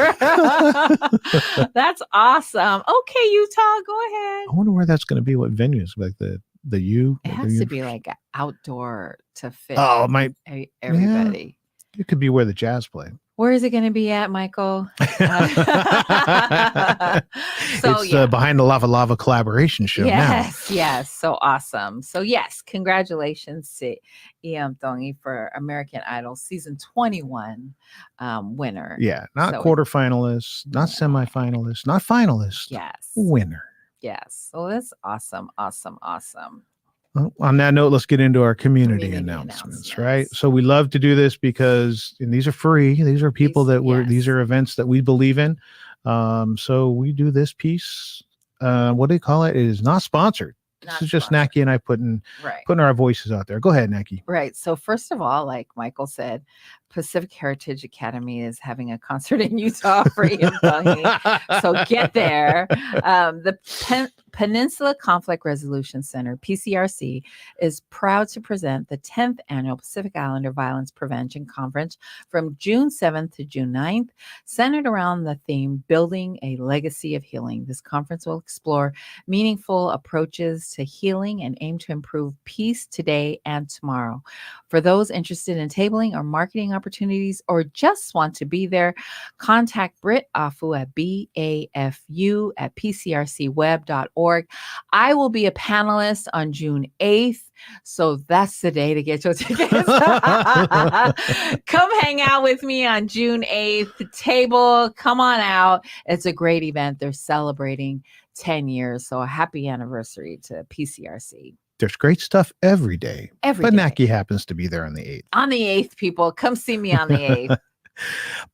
Speaker 5: That's awesome. Okay, Utah, go ahead.
Speaker 4: I wonder where that's going to be. What venues? Like the U?
Speaker 5: It has to be like an outdoor to fit.
Speaker 4: Oh, it might.
Speaker 5: Everybody.
Speaker 4: Yeah, it could be where the Jazz play.
Speaker 5: Where is it going to be at, Michael?
Speaker 4: It's the Behind the Lava collaboration show now.
Speaker 5: Yes. So awesome. So yes, congratulations to EM Thongi for American Idol season 21 winner.
Speaker 4: Yeah, not quarterfinalists, not semifinalists, not finalists.
Speaker 5: Yes.
Speaker 4: Winner.
Speaker 5: Yes. So that's awesome.
Speaker 4: Well, on that note, let's get into our community announcements, right? So we love to do this because these are free. These are people these are events that we believe in. So we do this piece. What do you call it? It is not sponsored. This is just Naki and I putting our voices out there. Go ahead, Naki.
Speaker 5: Right. So first of all, like Michael said, Pacific Heritage Academy is having a concert in Utah for so get there. The Peninsula Conflict Resolution Center, PCRC, is proud to present the 10th Annual Pacific Islander Violence Prevention Conference from June 7th to June 9th, centered around the theme Building a Legacy of Healing. This conference will explore meaningful approaches to healing and aim to improve peace today and tomorrow. For those interested in tabling or marketing opportunities or just want to be there, contact Britt Afu at bafu@pcrcweb.org. I will be a panelist on June 8th, so that's the day to get your tickets. Come hang out with me on June 8th. Table, come on out. It's a great event. They're celebrating 10 years, so a happy anniversary to PCRC.
Speaker 4: There's great stuff every day. But Naki happens to be there on the 8th.
Speaker 5: On the 8th, people, come see me on the 8th.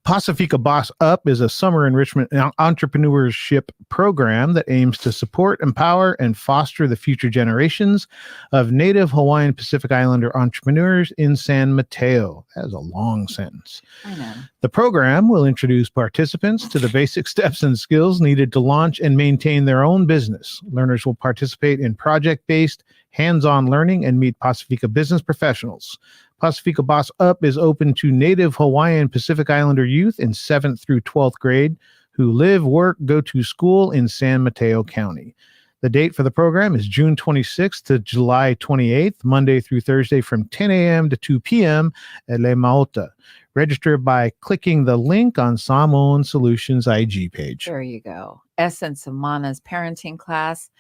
Speaker 4: Pacifica Boss Up is a summer enrichment entrepreneurship program that aims to support, empower, and foster the future generations of Native Hawaiian Pacific Islander entrepreneurs in San Mateo. That is a long sentence.
Speaker 5: I know.
Speaker 4: The program will introduce participants to the basic steps and skills needed to launch and maintain their own business. Learners will participate in project-based, hands-on learning and meet Pacifica business professionals. Pacifica Boss Up is open to Native Hawaiian Pacific Islander youth in 7th through 12th grade who live, work, go to school in San Mateo County. The date for the program is June 26th to July 28th, Monday through Thursday from 10 a.m. to 2 p.m. at Le Maota. Register by clicking the link on Samoan Solutions IG page.
Speaker 5: There you go. Essence of Mana's parenting class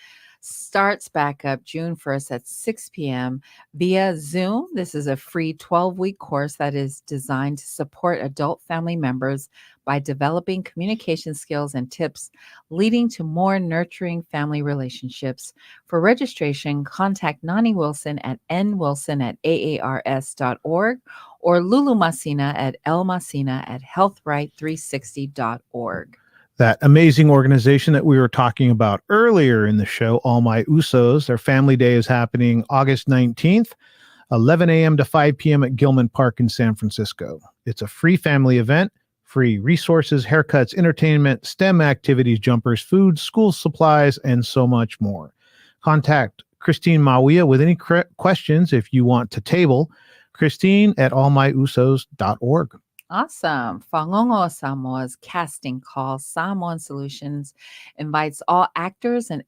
Speaker 5: starts back up June 1st at 6 p.m. via Zoom. This is a free 12-week course that is designed to support adult family members by developing communication skills and tips leading to more nurturing family relationships. For registration, contact Nani Wilson at nwilson@aars.org or Lulu Masina at lmasina@healthright360.org.
Speaker 4: That amazing organization that we were talking about earlier in the show, All My Usos, their family day is happening August 19th, 11 a.m. to 5 p.m. at Gilman Park in San Francisco. It's a free family event, free resources, haircuts, entertainment, STEM activities, jumpers, food, school supplies, and so much more. Contact Christine Mawia with any questions if you want to table. Christine at allmyusos.org.
Speaker 5: Awesome. Whangongo Samoa's casting call, Samoan Solutions, invites all actors and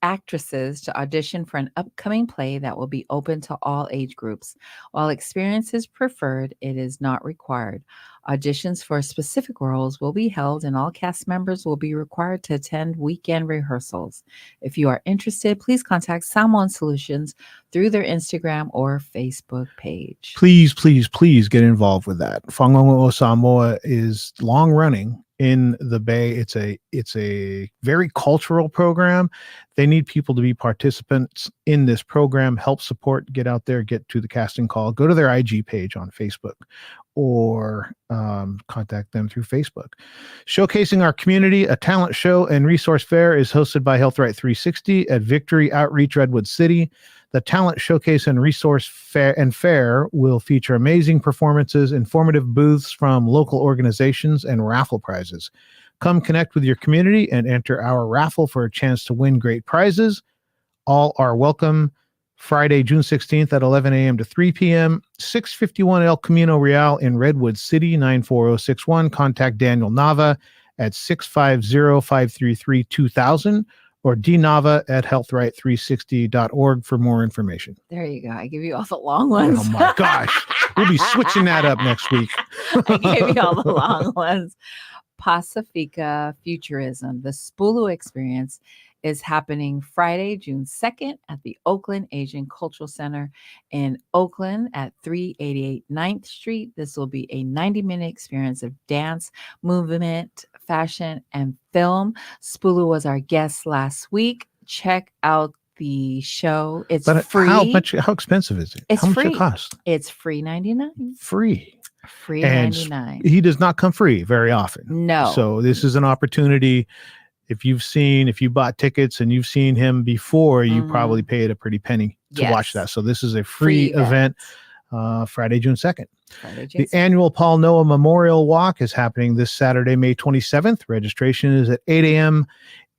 Speaker 5: actresses to audition for an upcoming play that will be open to all age groups. While experience is preferred, it is not required. Auditions for specific roles will be held, and all cast members will be required to attend weekend rehearsals. If you are interested, please contact Salmon Solutions through their Instagram or Facebook page.
Speaker 4: Please get involved with that. Whangango'o Samoa is long running in the Bay. It's a very cultural program. They need people to be participants in this program, help support, get out there, get to the casting call, go to their IG page on Facebook, or contact them through Facebook. Showcasing our community, a talent show and resource fair is hosted by Health Right 360 at Victory Outreach Redwood City. The Talent Showcase and Resource Fair will feature amazing performances, informative booths from local organizations, and raffle prizes. Come connect with your community and enter our raffle for a chance to win great prizes. All are welcome. Friday, June 16th at 11 a.m. to 3 p.m., 651 El Camino Real in Redwood City, 94061. Contact Daniel Nava at 650-533-2000. or dnava at healthright360.org for more information.
Speaker 5: There you go. I give you all the long ones.
Speaker 4: Oh my gosh. We'll be switching that up next week.
Speaker 5: I gave you all the long ones. Pacifica Futurism, the Spulu experience, is happening Friday, June 2nd at the Oakland Asian Cultural Center in Oakland at 388 9th Street. This will be a 90-minute experience of dance, movement, fashion, and film. Spulu was our guest last week. Check out the show. It's free.
Speaker 4: How expensive is it?
Speaker 5: It's
Speaker 4: how much
Speaker 5: free.
Speaker 4: It cost?
Speaker 5: It's free 99.
Speaker 4: Free.
Speaker 5: Free
Speaker 4: And
Speaker 5: 99.
Speaker 4: He does not come free very often.
Speaker 5: No.
Speaker 4: So this is an opportunity. If you bought tickets and you've seen him before, you probably paid a pretty penny to watch that. So this is a free event. Friday, June 2nd. The annual Paul Noah Memorial Walk is happening this Saturday, May 27th. Registration is at 8 a.m.,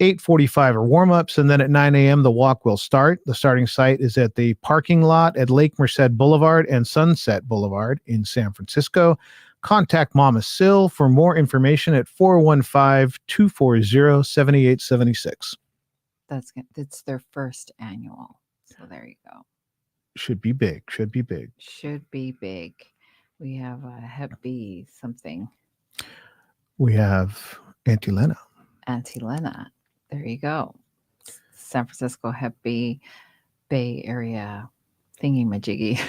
Speaker 4: 8:45 are warm-ups, and then at 9 a.m. the walk will start. The starting site is at the parking lot at Lake Merced Boulevard and Sunset Boulevard in San Francisco. Contact Mama Sill for more information at 415-240-7876.
Speaker 5: That's their first annual. So there you go.
Speaker 4: Should be big.
Speaker 5: Should be big. We have a Hep B something.
Speaker 4: We have Auntie Lena.
Speaker 5: There you go. San Francisco Hep B Bay Area thingy majiggy.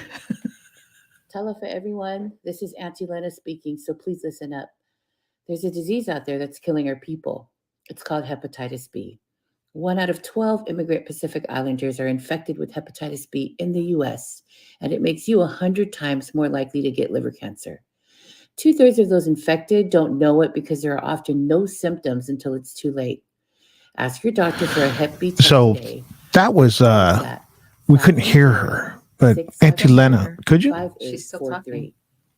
Speaker 3: Talofa everyone. This is Auntie Lena speaking, so please listen up. There's a disease out there that's killing our people. It's called hepatitis B. 1 out of 12 immigrant Pacific Islanders are infected with hepatitis B in the U.S., and it makes you 100 times more likely to get liver cancer. 2/3 of those infected don't know it because there are often no symptoms until it's too late. Ask your doctor for a Hep B test today.
Speaker 4: That was, we couldn't hear her, but Auntie Lena, could you?
Speaker 5: She's still talking.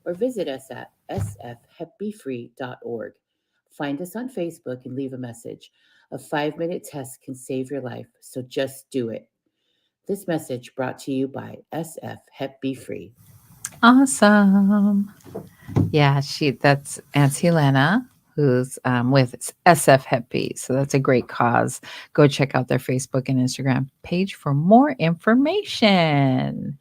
Speaker 3: Or visit us at sfhepbfree.org. Find us on Facebook and leave a message. A 5-minute test can save your life, so just do it. This message brought to you by SF Hep B Free.
Speaker 5: Awesome. Yeah, that's Auntie Lena, who's with SF Hep B. So that's a great cause. Go check out their Facebook and Instagram page for more information.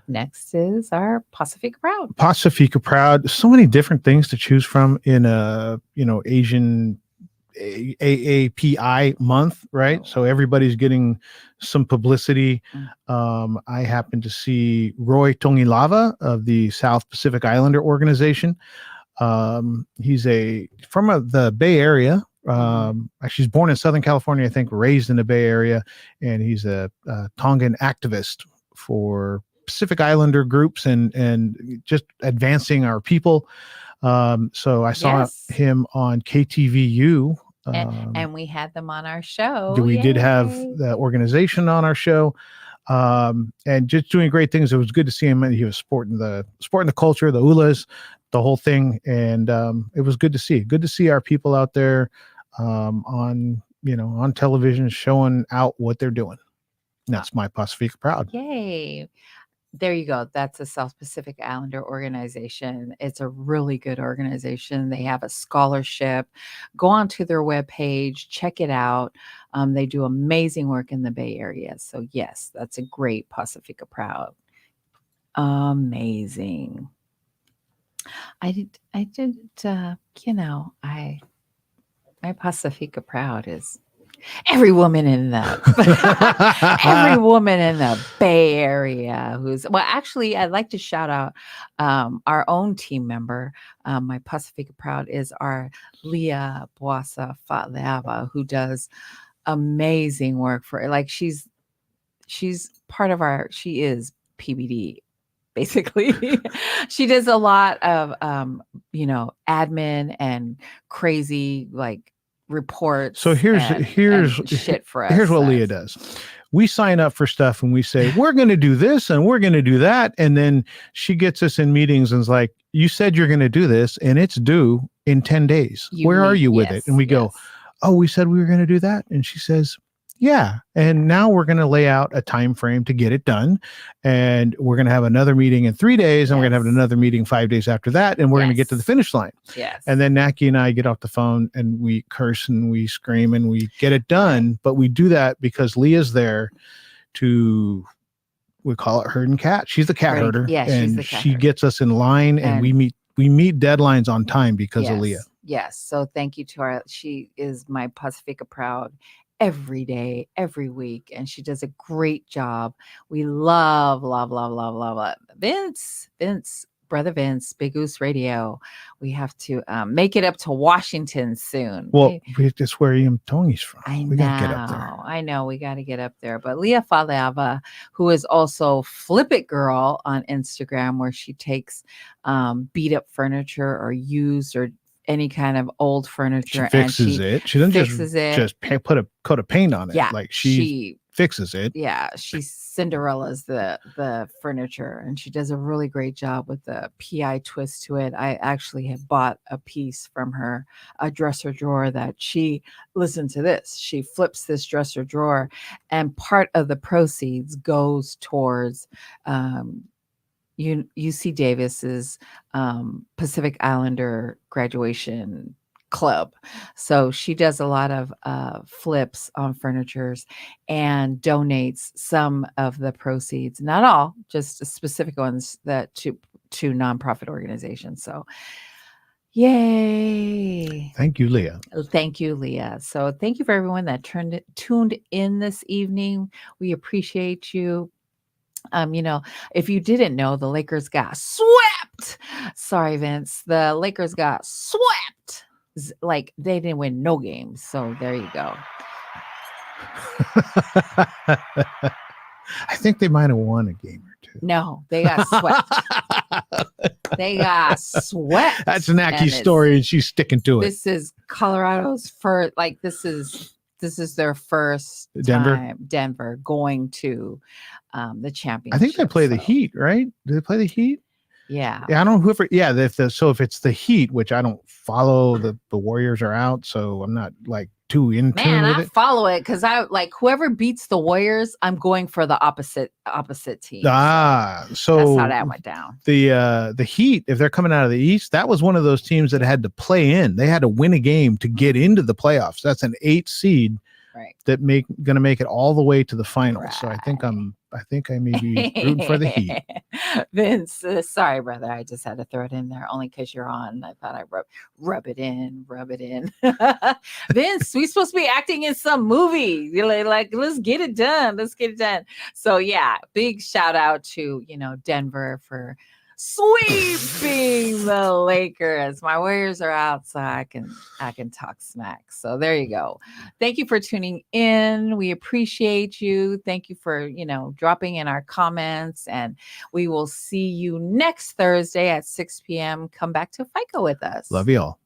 Speaker 5: Next is our Pacifica Proud.
Speaker 4: Pacifica Proud. So many different things to choose from in a Asian AAPI month, right? So everybody's getting some publicity. I happened to see Roy Tongilava of the South Pacific Islander Organization. He's from the Bay Area. Actually, he's born in Southern California, I think, raised in the Bay Area, and he's a Tongan activist for Pacific Islander groups and just advancing our people. So I saw him on KTVU.
Speaker 5: And we had them on our show.
Speaker 4: We did have the organization on our show, and just doing great things. It was good to see him. He was sporting the culture, the ulas, the whole thing, and it was good to see. Good to see our people out there on television showing out what they're doing. And that's my Pacifica Proud.
Speaker 5: Yay! There you go. That's a South Pacific Islander organization. It's a really good organization. They have a scholarship. Go onto their webpage, check it out. They do amazing work in the Bay Area. So yes, that's a great Pacifica Proud. Amazing. My Pacifica Proud is every woman in the every woman in the Bay Area actually, I'd like to shout out our own team member. My Pacifica Proud is our Leah Boasa Fatleava, who does amazing work for, like, she's part of she is PBD. Basically, she does a lot of, admin and crazy, like, reports.
Speaker 4: So here's
Speaker 5: shit for us.
Speaker 4: Here's what Leah does. We sign up for stuff and we say, we're going to do this and we're going to do that. And then she gets us in meetings and is like, you said you're going to do this and it's due in 10 days. Where are you with it? And we go, oh, we said we were going to do that. And she says, yeah. And now we're going to lay out a time frame to get it done. And we're going to have another meeting in 3 days. And we're going to have another meeting 5 days after that. And we're going to get to the finish line.
Speaker 5: Yes.
Speaker 4: And then Naki and I get off the phone and we curse and we scream and we get it done. Right. But we do that because Leah's there to, we call it herd and cat. She's the cat herder.
Speaker 5: Yeah,
Speaker 4: and she gets us in line and we meet deadlines on time because of Leah.
Speaker 5: Yes. So thank you to she is my Pacifica Proud every day, every week, and she does a great job. We love Vince, brother Vince, Big Goose Radio. We have to make it up to Washington soon.
Speaker 4: Well, that's where Ian Tony's from.
Speaker 5: We got to get up there. I know we got to get up there. But Leah Faleava, who is also Flip It Girl on Instagram, where she takes beat up furniture or used or any kind of old furniture,
Speaker 4: she fixes it. She doesn't just put a coat of paint on it.
Speaker 5: Yeah,
Speaker 4: like she fixes it.
Speaker 5: Yeah, she Cinderella's the furniture, and she does a really great job with the PI twist to it. I actually have bought a piece from her, a dresser drawer that she, listen to this, she flips this dresser drawer, and part of the proceeds goes towards UC Davis's Pacific Islander graduation club. So she does a lot of flips on furnitures and donates some of the proceeds, not all, just specific ones, that to nonprofit organizations. So yay.
Speaker 4: Thank you, Leah.
Speaker 5: Thank you, Leah. So thank you for everyone that tuned in this evening. We appreciate you. If you didn't know, the Lakers got swept. Sorry, Vince. The Lakers got swept. Like, they didn't win no games. So there you go.
Speaker 4: I think they might have won a game or two.
Speaker 5: No, they got swept. They got swept.
Speaker 4: That's Naki's story, and she's sticking to it.
Speaker 5: This is Colorado's first. Like, this is their first time, Denver going to the championship.
Speaker 4: I think they play the Heat, right? Do they play the Heat?
Speaker 5: Yeah.
Speaker 4: Yeah, I don't know whoever. Yeah, if it's the Heat, which I don't follow, the Warriors are out, so I'm not like too in tune with it.
Speaker 5: I follow it because I like whoever beats the Warriors, I'm going for the opposite team.
Speaker 4: So
Speaker 5: that's how that went down.
Speaker 4: The Heat, if they're coming out of the East, that was one of those teams that had to play in. They had to win a game to get into the playoffs. That's an 8 seed.
Speaker 5: Right.
Speaker 4: That going to make it all the way to the finals. Right. So I think I may be rooting for the Heat.
Speaker 5: Vince, sorry, brother. I just had to throw it in there only because you're on. I thought I'd rub it in. Vince, we supposed to be acting in some movie. You're like, let's get it done. So yeah, big shout out to, Denver for sweeping the Lakers. My Warriors are out, so I can talk smack. So there you go. Thank you for tuning in. We appreciate you. Thank you for dropping in our comments, and we will see you next Thursday at 6 p.m. Come back to FICA with us.
Speaker 4: Love you all.